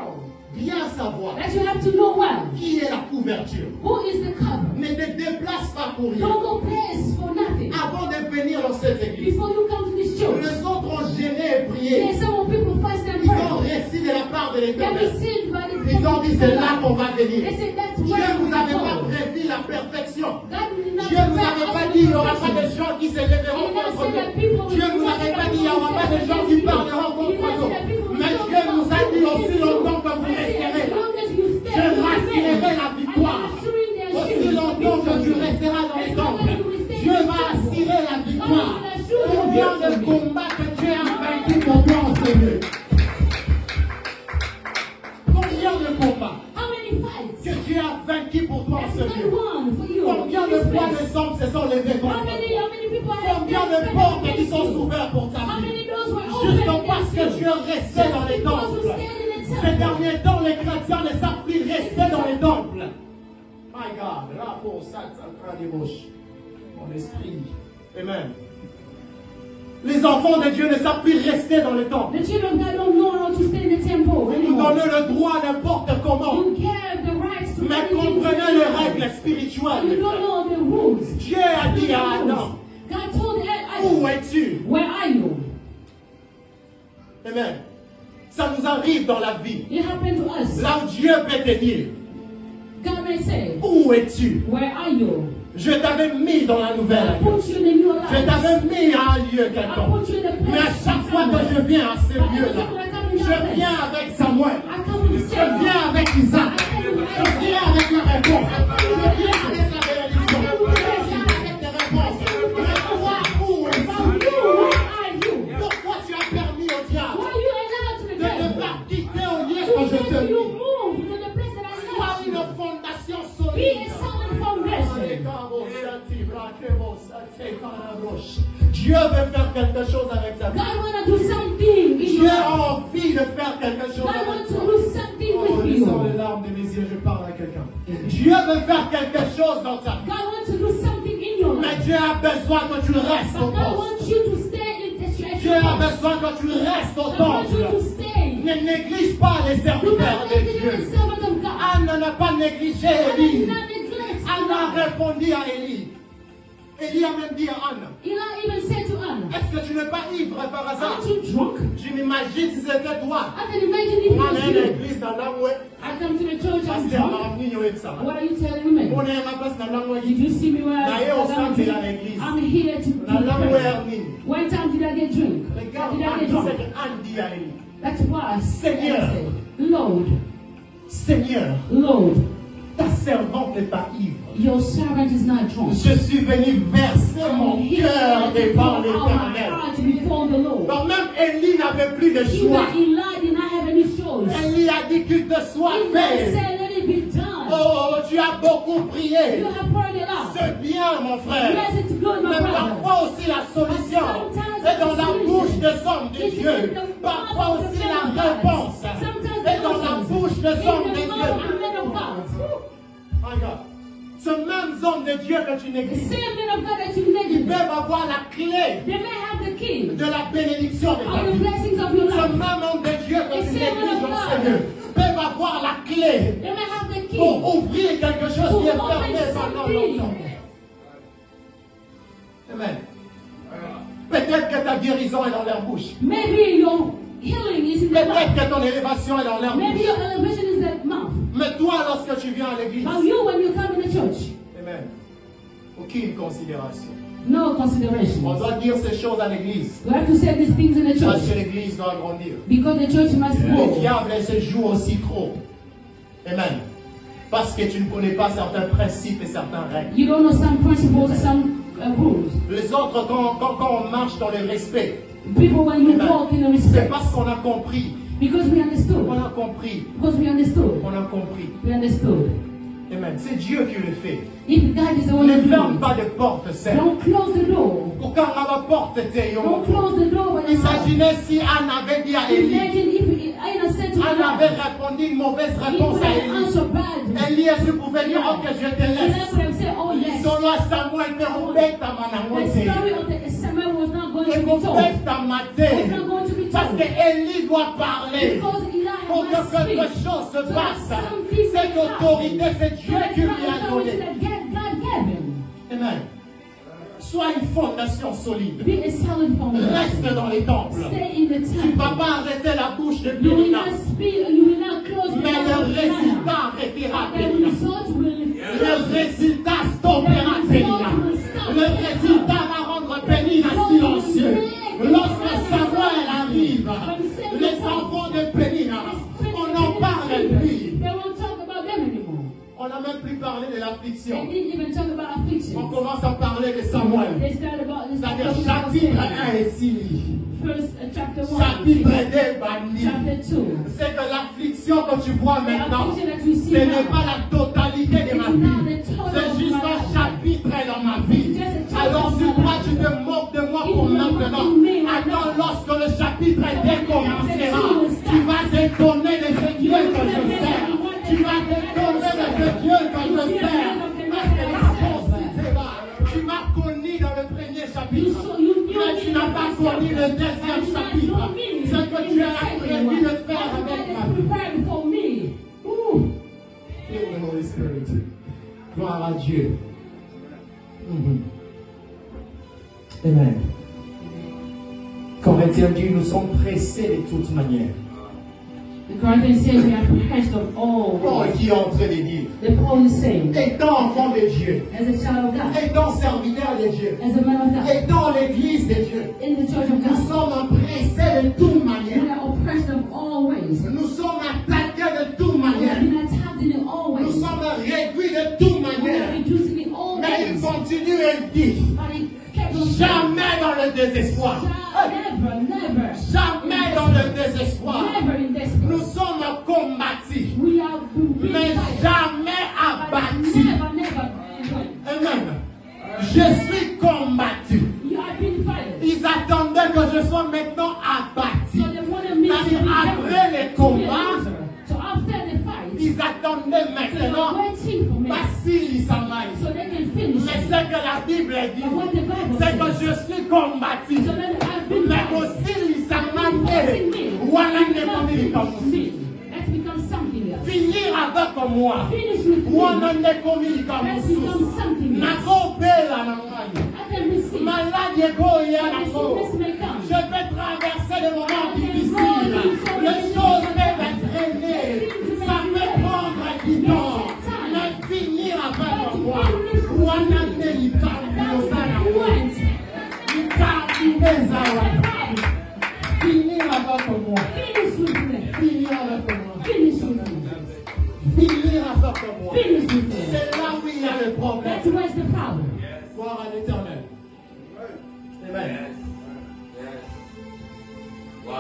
bien savoir, that you have to know well qui est la couverture. who is the cover. Ne te déplace pas pour rien. Don't go place for nothing. Avant de venir dans cette église, Before you come to this church, les autres ont gêné et prié. there's some people fast and Ils ont pray. réussi de la part de They l'Éternel. received by the Ils ont dit, c'est là qu'on va They venir. said that's Dieu where ne vous we avait pas go. prévu la perfection. God did not Dieu ne vous prepare avait us pas for dit, il n'y aura pas de perfection. gens qui s'élèveront contre nous. Dieu ne vous avait pas dit, il n'y aura pas de gens qui parleront contre nous. Mais Dieu nous a dit aussi longtemps que vous resterez là. Je rassurerai la victoire. Aussi longtemps que tu resteras dans les temples, Dieu va assurer la victoire. Combien de combats que Dieu a vaincu pour toi en ce lieu? Combien de combats How many fights? que Dieu a vaincu pour toi en That's ce not lieu? one for you. Combien de fois les hommes se sont levés contre How toi? many people have Combien de portes qui sont ouvertes pour ta How vie? many doors were Juste open parce que against Dieu you? restait dans les Because you temples. stand in the Ces temple. derniers temps, les chrétiens ne savent plus rester dans les temples. My God, là pour ça, ça prend des bouches. Mon esprit. Amen. Les enfants de Dieu ne savent plus rester dans le temple. The children of God don't know how to stay in the temple Vous nous anymore. donnez le droit n'importe comment. You get the rights to Mais anything you comprenez les want. règles And spirituelles. you don't know the rules. Dieu a dit à Adam, God told où Adam, es-tu? where are you? Amen. Ça nous arrive dans la vie. It happened to us. Là où Dieu peut te dire, God may say, où es-tu? where are you? Je t'avais mis dans la nouvelle. I put you in a new Je life. t'avais mis à un lieu I quelconque. put you in a Mais à place. chaque fois que je viens à ce lieu-là, je viens avec Samuel. I come with Je Sarah. viens avec Isaac. Je viens avec la réponse. Je viens avec la bénédiction. Je viens avec tes réponses. Mais toi, où But es-tu? you, where are you? Pourquoi tu as permis au diable Why are you allowed to the de te devil? faire quitter au lieu To que je let te you mis? move to the place that I Sois left une you. fondation Be a solide. solid foundation. Dieu veut faire quelque chose avec ta vie. God want to do something in Dieu your a life. envie de faire quelque chose God avec wants to toi. do something Oh, with laissons les you. larmes de mes yeux, je parle à quelqu'un. Dieu veut faire quelque chose dans ta vie. God wants to do something in your Mais life. Dieu a besoin que tu restes au But God poste. wants you to stay in the church. Dieu a besoin que tu restes au God wants you to temple. stay. Ne néglige pas les Do serviteurs not de make it Dieu. a servant of God. Anne n'a pas négligé And do Élie. not neglect Anne a God. répondu à Élie. Élie a même dit à Anne, Eli even said to Anna, est-ce que tu n'es pas ivre par hasard? aren't you drunk? Je m'imagine si c'était toi. I can imagine if it On was est à you. l'église dans l'angoué. I come to the church, I'm Pasteur drunk. m'a amené au ça. What are you telling me? On est à la place dans l'angoué. Did you see me where D'ailleurs, au centre de I'm l'église. here to Dans l'angoué pray. Hermine. When time did I get drunk? Regarde, Did I Anne get dit ce drunk? que Anne dit à Élie. That's why I Seigneur. said, Lord, Seigneur, Lord, ta servante n'est pas ivre. your servant is not drunk. Je suis venu verser mon I'm here cœur to devant pour out my l'Éternel. heart before the Lord. Donc même Élie n'avait plus de choix. Even Eli did not have any choice. Élie a dit qu'il te soit Eli fait. said, let it be done. Oh, tu as beaucoup prié. You have prayed it out. C'est bien, mon frère. Yes, it's good, my Mais brother. parfois aussi la solution est dans la bouche des hommes de It's Dieu. in the Parfois mouth of aussi the la men of God. réponse Sometimes est dans la bouche des hommes in de the mouth of Dieu. men of God. My God. Ce même homme de Dieu que tu The négliges, same men of God that you ils neglected, peuvent avoir la clé they may have have the key de la bénédiction de ta of the vie. blessings of your Ce life. même homme de Dieu que Et tu c'est négliges mon au God. Seigneur peuvent avoir la clé They may have the key pour ouvrir quelque chose to qui est open fermé pendant something. longtemps. Amen. Peut-être que ta guérison est dans leur bouche. Maybe your healing is in the Peut-être mouth. que ton élévation est dans leur Maybe bouche. your elevation is in the mouth. Mais toi, lorsque tu viens à l'église, But you, when you come in the church, amen, aucune considération. no On consideration. doit dire ces choses à l'église. We have to say these things in the Parce church que l'église doit grandir. because the church must Le grow. diable se joue aussi trop. Amen. Parce que tu ne connais pas certains principes et certaines règles. You don't know some principles, some rules. Les autres, quand on marche dans le respect, People, when you Amen. walk in the c'est respect, parce qu'on a compris. because we understood. On a compris. Because we understood. On a compris. We understood. Amen. C'est Dieu qui le fait. If God is the one Ne who ferme does pas de porte, Seigneur. it, don't close the door. Pour quand on va porte, Don't close the door when you have. imaginez si Anne avait dit à Élie, Imagine if Anna said to Anne avait God, répondu une mauvaise he réponse would à have Élie. answered bad. Élie, est-ce que vous pouvez dire, ok, je te And I laisse. would have said, oh yes. Solo à Samuel, mais on bête à The story of the Samuel was not going to be told. bête à It's not going to be Parce told. que Élie doit parler. Because Eli Pour que must speak. quelque chose se So passe. that something Cette will happen. autorité, c'est Dieu So that's qui lui not a authority donné. that God gave him. Amen. Sois une fondation solide. Be a solid foundation. Reste dans les temples. Stay in the Tu ne temple. vas pas arrêter la bouche de You will Périna. not speak, you will not close the Mais mouth le of Peninnah. résultat arrêtera The Périna. result will Le résultat stoppera Périna. Le résultat va rendre Périna silencieux. Lorsque Samuel arrive, les enfants de Périna, on n'en parle plus. They won't talk about them anymore. On n'a même plus parlé de They l'affliction. didn't even talk about affliction. On commence à parler de Samuel. They started about this C'est-à-dire chapitre 1 et 6. First, chapter 1, Chapitre 2, bandit. chapter 2. C'est que l'affliction que tu vois The maintenant, affliction that you see ce n'est now, pas la totalité de ma it's not vie. the total C'est of juste my un life. chapitre dans ma vie. It's just a chapter Alors of si my toi life. tu te moques de moi If pour you mock maintenant, me right attends now, lorsque le chapitre 2 commencera, tu vas t'étonner de ce Dieu que je sers. Tu vas t'étonner de ce Dieu que je sers. Parce que la pensée, c'est là. Tu m'as connu dans le premier chapitre, mais tu n'as pas connu le deuxième chapitre. Ce que tu as prévu de faire avec ma vie. prepared for me. Feel the Holy Spirit. Gloire à Dieu. Amen. Corinthiens dit, nous sommes pressés de toute manière. The Corinthians say we are pressed of all Paul ways. qui est en train de dire, The Paul is saying, étant enfant de Dieu, as a child of God, étant serviteur de Dieu, as a man of God, étant l'église de Dieu, in the church of nous God, sommes pressés de toute we manière. are oppressed of all ways. Nous sommes attaqués de toute We have manière. been attacked in all Nous ways. sommes réduits de toute We are manière. reduced in all Mais il ways. continue et dit, But he kept on saying, jamais dans le désespoir. never, never, Jamais dans le désespoir. never in this Nous world. sommes combattus, We are being mais fired. jamais But abattus. never, never win. Amen. Je suis combattu. You have been fired. Ils attendaient que je sois maintenant abattu. So they wanted me to be Après les a combats, loser. So after the fight, ils attendaient they were maintenant waiting for me Basile Samaï. so they can finish Mais it. ce que la Bible dit, But what the Bible c'est que says, je suis combattu. so then I've been Mais fired. aussi les Forcing Samaïs, me. voilà ne Nothing comme me. Let's become something else. finir avec moi. Finish with me. Wana ne commis comme Let's become something else. nakopela na ngai. I can receive. Malade ekoya The nako. sickness may come. Je peux traverser des moments difficiles. Les choses peuvent être traînées. Ça peut prendre du temps. Mais finir avec moi. Wana ne That's what I want. finir avec moi. Finish with me. Finir avec moi. Finish with me. Finir avec moi. Finish with me. C'est là où il y a le problème. That's where's the problem. Gloire à l'Éternel. Amen. Wow.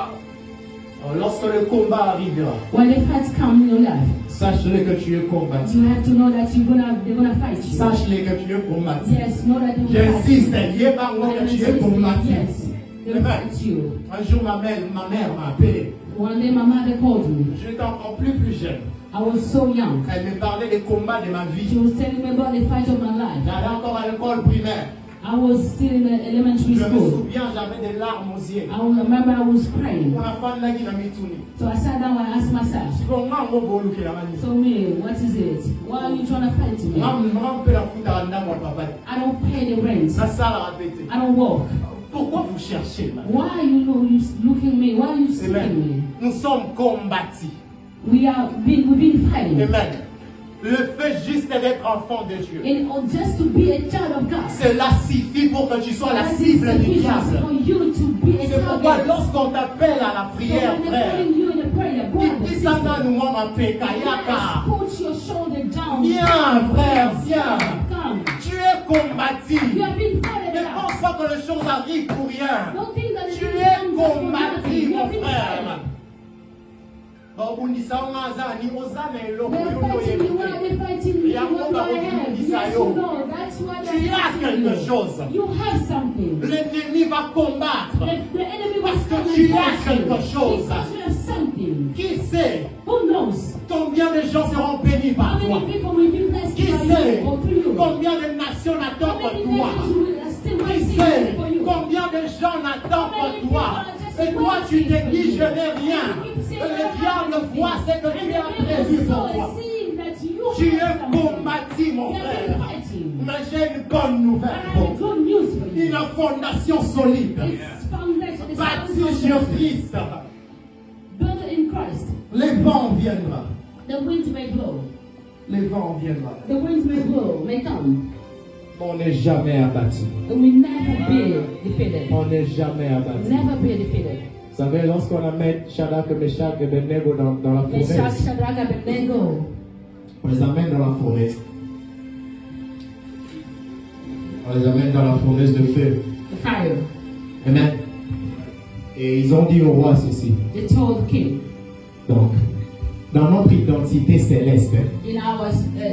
Alors, lorsque le combat arrivera, When the fights come in your life, sache-le que tu es combattu. you have to know that they're gonna fight you. Sache-le que tu es combattu. Yes, know that they will fight you. J'insiste, yeba-moi I que tu es insist, combattu. yes, they will fight you. Un jour, ma mère m'a appelé. One day my mother called me. J'étais encore plus jeune. I was so young. Elle me parlait des combats de ma She vie. was telling me about the fight of my life. J'allais encore à l'école primaire. I was still in the elementary Je me school. souviens, j'avais des larmes aux yeux. I remember I was crying. So I sat down and asked myself, so me, what is it? Why are you trying to fight me? I don't pay the rent. I don't work. Pourquoi vous cherchez là? Why are you looking at me? Why are you seeking me? Nous sommes combattus. We've been fighting. Amen. Le fait juste d'être enfant de Dieu. And just to be a child of God. Cela suffit pour que tu sois la cible du diable. C'est pourquoi lorsqu'on t'appelle à la prière, frère, viens, frère, viens. Tu es combattu. Ne pense pas que les choses arrivent pour rien. Tu es combattu, mon frère. Tu as quelque chose. L'ennemi va combattre parce que tu as quelque chose. Qui sait combien de gens seront bénis par toi? Qui sait combien de nations n'attendent toi? Qui sait combien de gens n'attendent toi? Et toi tu te dis je n'ai rien. Et le diable voit ce que tu as prévu pour toi. Tu es combattu, mon frère. Mais j'ai une bonne nouvelle. Une fondation solide. Bâtie sur Christ. Les vents viendront. The wind may blow. Les vents viendront. The wind may blow, may come. On n'est jamais abattu. And we never be defeated. On n'est jamais abattu. Never be defeated. Vous savez, lorsqu'on amène Shadrach, Meshach et Abednego dans la Meshach, fournaise, Shadrach, Abednego. on les amène dans la fournaise. On les amène dans la fournaise de feu. The fire. Amen. Et ils ont dit au roi ceci. They told the king. Donc, dans notre identité céleste, In our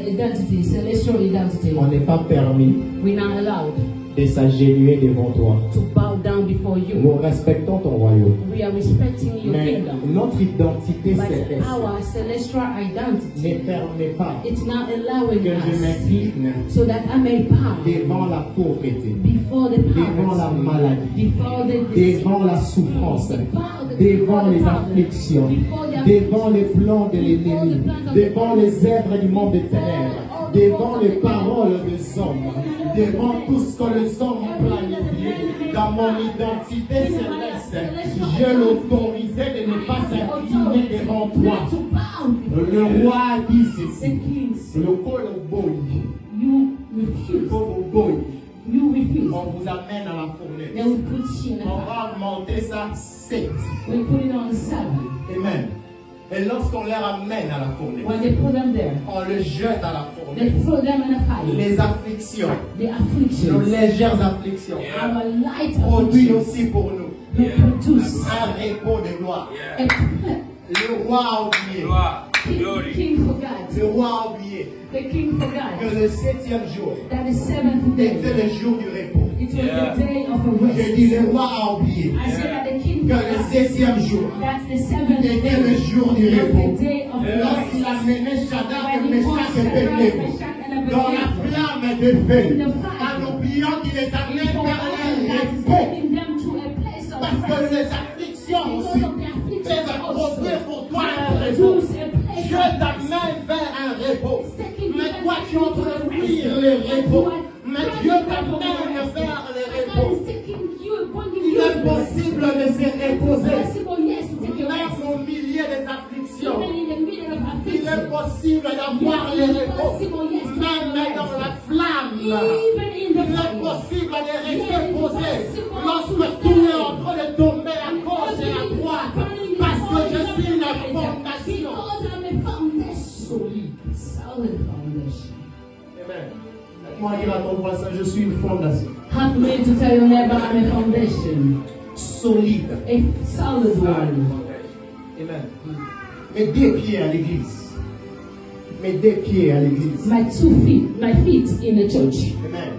identity, celestial identity, on n'est pas permis we're not allowed de s'agenouiller devant toi. to bow down before you. Nous respectons ton royaume. We are respecting your Mais kingdom. notre identité But céleste our celestial ne identity, permet pas it's not allowing que je us m'incline so that I may bow devant la pauvreté, before the devant la poverty, maladie, before the disease, devant la souffrance, before devant the les problem, afflictions, before the devant les plans de l'ennemi, devant les œuvres du monde des ténèbres, devant les paroles des hommes, devant tout ce que les hommes ont planifié. Dans mon identité céleste, je l'autorisais de ne pas s'incliner devant toi. Le roi a dit ceci. Le coloboy. you refuse. You refuse. On vous amène à la fournaise. They will put you in the On fire. va monter ça 7. We put it on 7. Amen. Et lorsqu'on les ramène à la fournaise, When they put them there, on les jette à la they fournaise. throw them in the fire. Les afflictions, The nos afflictions, légères afflictions, our light produisent afflictions, aussi pour nous they produce un repos de gloire. a Le roi a oublié. king forgot. Le roi a oublié The king que forgot le 7e jour that the 7th était day, le jour du repos. it was the day of a J'ai rest. dit, le roi a oublié I said that the king que le forgot 7e jour that the 7th était le day jour du was repos. the day of Lorsqu'il a rest. mené Shadrach, When he Meshach washed et Shadrach, Abednego Meshach, and dans la Abednego flamme de feu, in the fire, en oubliant qu'il les amène before vers un that is repos. taking them to a place of Parce que rest. les afflictions Because aussi of the afflictions peuvent also produire pour toi un repos. produce a place Je of rest. t'amène vers un repos. Taking Mais them toi tu es en train de fuir to le a repos. rest. Mais Dieu t'amène vers le God repos. is taking you, bringing Il you est to the rest. possible de se reposer. Possible, yes, to take a Même rest. au milieu des afflictions. Even in the middle of Il est affliction. possible d'avoir le repos. Même dans la flamme. Even in Il the est fire. possible de rester posé lorsque tout est en train de tomber à gauche et à droite. Parce que je suis une fondation. Because I'm a foundation. Solid foundation. Amen. Moi dire à ton voisin, je suis une fondation Help me to tell your neighbor I'm a foundation. solide. A solid one. Amen. Mets 2 pieds à l'église. Mets 2 pieds à l'église. My 2 feet, my feet in the church. Amen.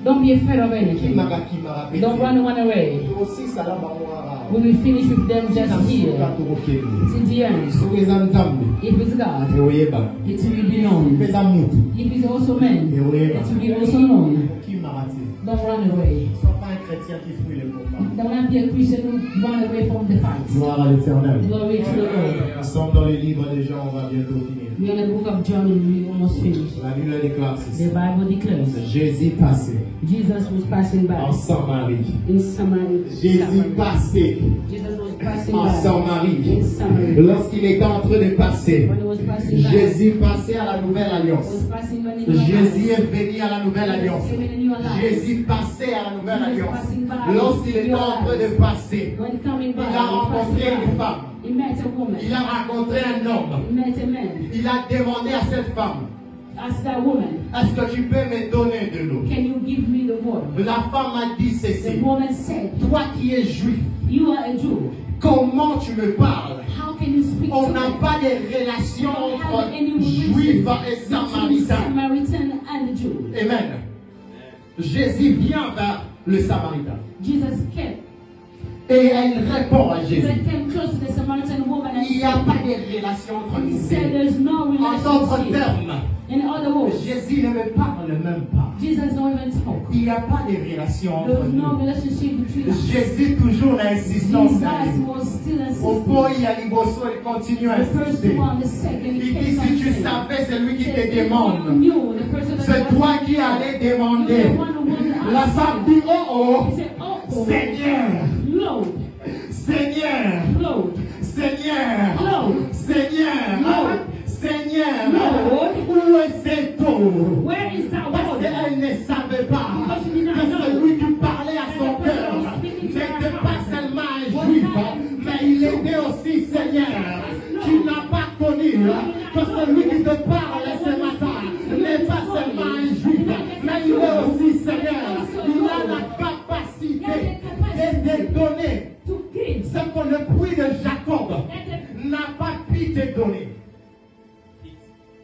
Don't be afraid of anything. Kimara, Don't run away. aussi ça là, We will finish with them just here. Till the end. If it's God, it will be known. If it's also men, it will be also known. Don't run away. Don't be a Christian who run away from the fight. Gloire à l'Éternel. Glory to the Lord. Nous sommes dans les livres des gens, on va bientôt finir. We are in the book of John and we almost finished. La Bible déclare ceci. The Bible declares. Jésus passait. Jesus was passing by. En Samarie. In Samaria. Jésus passait. Jesus was passing En by. Samarie. In Samaria. Lorsqu'il était en train de passer, When he was passing by. Jésus passait à la Nouvelle Alliance. Was passing by the New Jésus Alliance. est venu à la Nouvelle Alliance. Came in the New Alliance. Jésus passait à la Nouvelle Jesus Alliance. passing by. Lorsqu'il était en train de passer, When coming by, il a rencontré une femme. he met a woman. Il a rencontré un homme. He met a man. Il a demandé à cette femme, Ask that woman, est-ce que tu peux me donner de l'eau? can you give me the water? La femme a dit The ceci, woman said, toi qui es juif, you are a Jew. comment tu me parles? How can you speak On to n'a me? pas de relation Don't have entre any juifs relation et between samaritains. Samaritan and a Jew. Amen. Jésus vient vers le samaritain. Jesus came. Et elle répond à Jésus. Jesus came close to the Samaritan woman and Il n'y a pas de relation entre he nous. said there's no En d'autres relationship. termes, In other words, Jésus ne me parle même pas. Jesus don't even talk. Il n'y a pas de relation entre There's no nous. relationship between us. Jésus toujours l'insistance. Jesus was still Au insisting. point il y a l'Ibosso, il continue à The first insister. one, the second, Il he dit kept si on tu saying. savais, c'est lui qui te Said, if you demande. knew the person that C'est was toi asking qui you, allais you're demander. the one who wanted to La ask femme him. dit oh oh, He said, oh, Seigneur, Lord, Seigneur, Lord, Seigneur, Lord, Seigneur, Lord, Seigneur, Lord, où est cette eau? where is that Parce water? qu'elle ne savait pas Because she did not que know. celui qui parlait à son cœur n'était pas seulement un juif, mais il était aussi Seigneur. Tu n'as pas connu que celui qui te parle ce matin n'est pas seulement un juif, mais il est aussi Seigneur. Il a la capacité de te donner To give. ce que le puits de Jacob n'a pas pu te donner.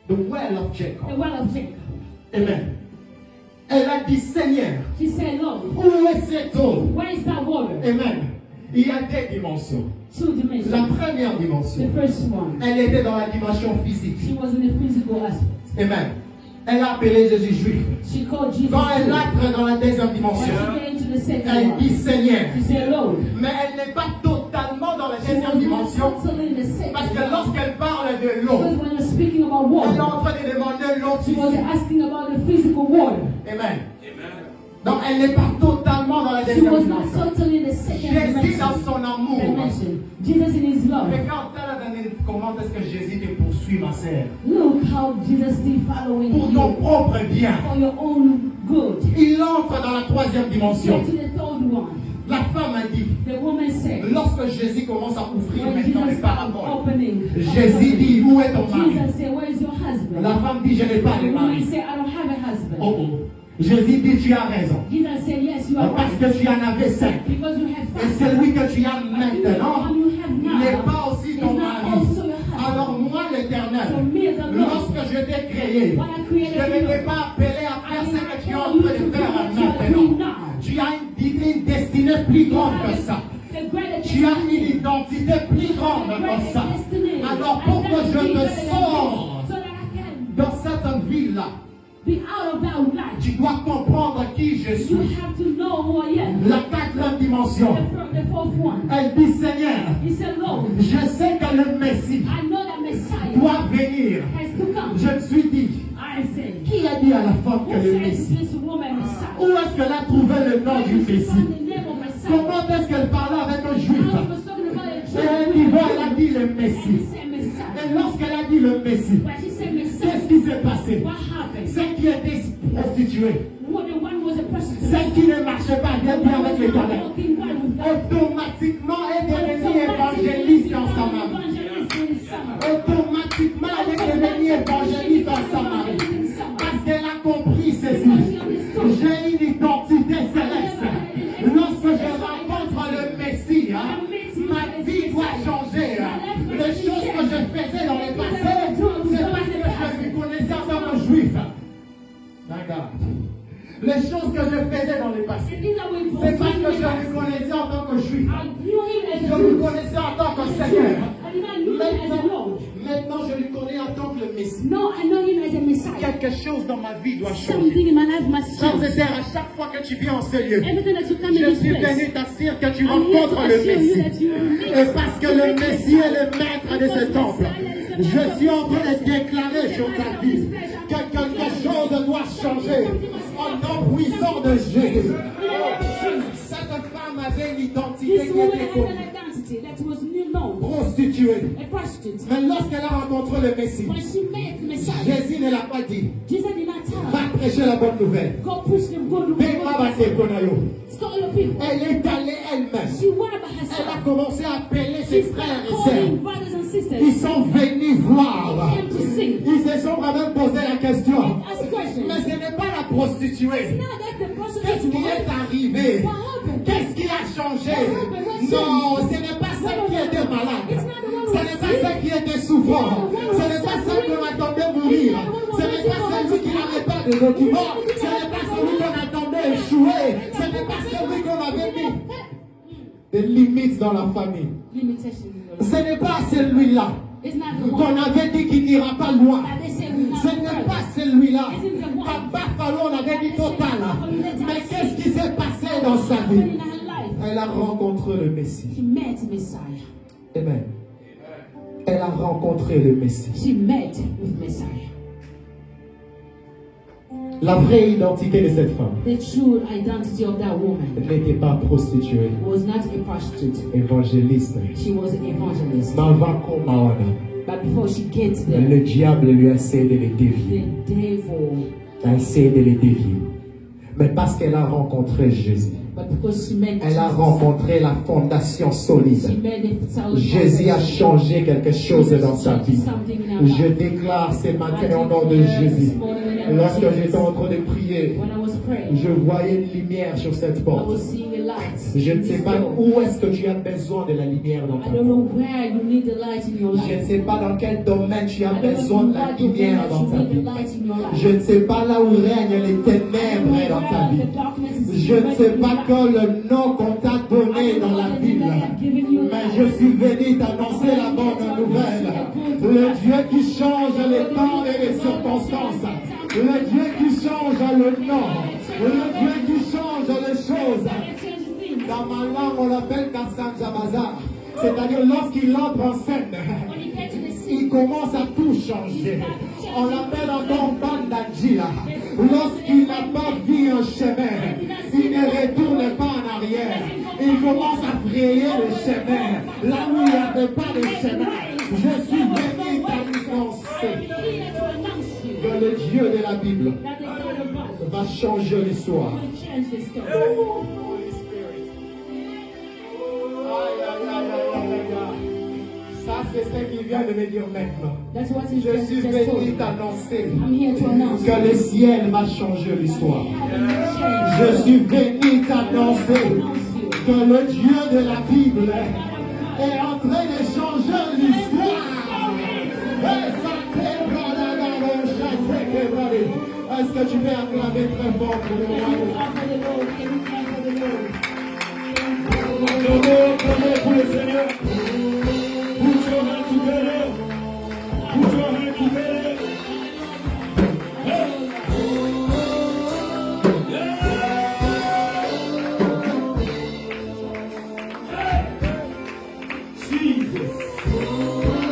The well of Jacob. The well of Jacob. Amen. Elle a dit Seigneur, She said, Lord, où est cette eau? where is that water? Amen. Il y a deux dimensions. Two dimensions. La première dimension, The first one, elle était dans la dimension physique. she was in the physical aspect. Amen. Elle a appelé Jésus juif. She called Jesus. Quand elle Lord. entre dans la deuxième When dimension, she came to the second elle one, dit Seigneur. she said, Lord. Mais elle n'est pas totalement dans la She was deuxième not dimension. totally in the second Parce que one. lorsqu'elle parle de Because l'eau, when you're speaking about elle est water, en train de demander l'eau she was physique. asking about the physical water. Amen. Donc elle n'est pas totalement dans la She deuxième was not dimension. totally in the second Jésus dans dimension. son amour. Jesus in his love. Regarde comment est-ce que Jésus te poursuit, ma sœur. Look how Jesus still following Pour ton you propre bien. for your own good. Il entre dans la troisième dimension. Get to the third one. La femme a dit, The woman said, lorsque Jésus commence à ouvrir when maintenant les Jesus paraboles, opening, Jésus dit, où est ton mari? Jesus said, where is your husband? La femme dit, je n'ai pas de The woman mari. said, I don't have a husband. Oh oh. Jésus dit, tu as raison. Jesus said, yes, you are Parce right. que tu en avais 5. Because you have Et five. celui que tu as But maintenant the one you have now n'est pas aussi is ton not mari. also your husband. Alors moi, So l'Éternel, me, the Lord, lorsque je t'ai créé, when I created je ne t'ai you, pas appelé à faire ce que tu es en I train de faire maintenant. Tu as une destinée plus grande que ça. Tu as une identité plus grande que ça. Alors pourquoi je te sors dans cette ville-là? Be out of that life. Tu dois comprendre qui je You suis. have to know who I am. La quatrième dimension. The fourth one. Elle dit, Seigneur, He said, Lord, je sais que le Messie I know that Messiah doit venir. has to come. Je me suis dit, I said, qui a dit à la femme who que le said Messie? this woman Messiah? Où est-ce qu'elle a trouvé le nom du Where did she Messie? find the name of Messiah? Comment est-ce qu'elle parlait avec un juif? How was talking about a Et elle Jew. dit, elle a dit le And he Messie. said Messiah. Et lorsqu'elle a dit le Messie, But she said qu'est-ce Messiah. qui s'est passé? What happened? Celle qui était prostituée, What the one was a prostitute. celle qui ne marchait pas bien avec l'Éternel, Walking well with God. automatiquement est devenue évangéliste en Samarie. Automatiquement elle est devenue évangéliste en Samarie. Parce qu'elle a compris ceci. J'ai une identité céleste. Lorsque je rencontre le Messie, ma vie doit changer. Les choses que je faisais dans le passé, c'est parce que je me connaissais en tant que juif. Regarde. Les choses que je faisais dans le passé, c'est parce que je me connaissais en tant que juif. Je le connaissais en tant que Seigneur. Maintenant, je le connais en tant que le Messie. No, I know him as a Messiah. Quelque chose dans ma vie doit changer. Something in my life must Frères change. et sœurs, à chaque fois que tu viens en ce lieu, Everything that you come in je this suis place, venu t'assurer que tu I'm here to rencontres le assure you Messie. that you will meet Et parce que le Messie est le maître de ce temple, je suis en train de déclarer sur ta vie que quelque chose doit changer en nom puissant de Jésus. Cette femme avait une identité This qui woman était had connue, an identity that was known, prostituée. a prostitute. Mais lorsqu'elle a rencontré le Messie, When she met Messiah, Jésus ne l'a pas dit, Jesus did not tell her, va prêcher la bonne nouvelle. go preach the good news. Stole your people. Elle est allée elle-même. She went about Elle a herself. commencé à appeler ses She frères started et sœurs. calling brothers and sisters. Ils sont venus voir. Came to see. Ils se sont vraiment posé la question. Ask questions. Mais ce n'est pas la prostituée. Now that the Qu'est-ce prostitute qui est arrivé? what happened? Qu'est-ce qui a changé? Non, ce n'est pas celle qui était malade. Ce n'est pas celle qui était souffrante. Ce n'est pas celle qu'on attendait mourir. Ce n'est pas celui qui n'avait pas de documents. Ce n'est pas celui qu'on attendait échouer. Ce n'est pas celui qu'on avait mis des limites dans la famille. Limitations in your life. Ce n'est pas celui-là It's not the one qu'on avait dit qu'il n'ira pas loin. that they say will not Ce be n'est perfect. pas celui-là. Isn't the one Papa Fallon, on avait dit total. Mais qu'est-ce qui s'est passé dans sa happened vie? in her life. Elle a rencontré le Messie. She met Messiah. Amen. Elle a rencontré le Messie. She met with Messiah. La vraie identité de cette femme The true identity of that woman n'était pas prostituée, was not a prostitute. évangéliste. She was an evangelist. Mais avant qu'on m'awana, But before she gets there, le diable lui a essayé de les dévier. the devil, A essayé de les dévier. Mais parce qu'elle a rencontré Jésus, but because she met elle a Jesus, rencontré la fondation she solide. made it solid Jésus a foundation. changé quelque chose dans sa vie. Something in her Je life. déclare ce matin au nom de Jésus. Lorsque j'étais en train de prier, When I was praying, je voyais une lumière sur cette I porte. was seeing a light. Je ne sais pas où est-ce que tu as besoin de la lumière dans I ta don't vie. know where you need the light in your Je ne life. sais pas dans quel domaine tu as I don't besoin know de la what you lumière need dans ta to need the vie. light in your life. Je ne sais pas là où règnent les ténèbres dans ta vie. Je ne sais pas que le nom qu'on t'a donné dans la Bible. Mais je suis venu t'annoncer la bonne nouvelle. Le Dieu qui change les temps et les circonstances. Le Dieu qui change le nom. Le Dieu qui change les choses. Dans ma langue, on l'appelle Kassan Jabazar. C'est-à-dire lorsqu'il entre en scène, il commence à tout changer. On l'appelle encore Bandajila. Lorsqu'il n'a pas vu un chemin, il ne retourne pas en arrière. Il commence à frayer le chemin. Là où il n'y avait pas de chemin, je suis venu t'annoncer que le Dieu de la Bible va changer l'histoire. Ça, c'est ce qu'il vient de me dire maintenant. That's what he Je suis just told venu me. t'annoncer I'm here to announce que le ciel va changer l'histoire. Je Je suis venu t'annoncer que le Dieu de la Bible est en train de changer l'histoire. Est-ce que tu peux acclamer très fort pour le royaume? Pour le Seigneur. Put your hands together. Put your hands together. Jesus.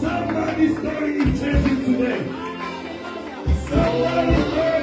Somebody's story is changing today. Somebody's story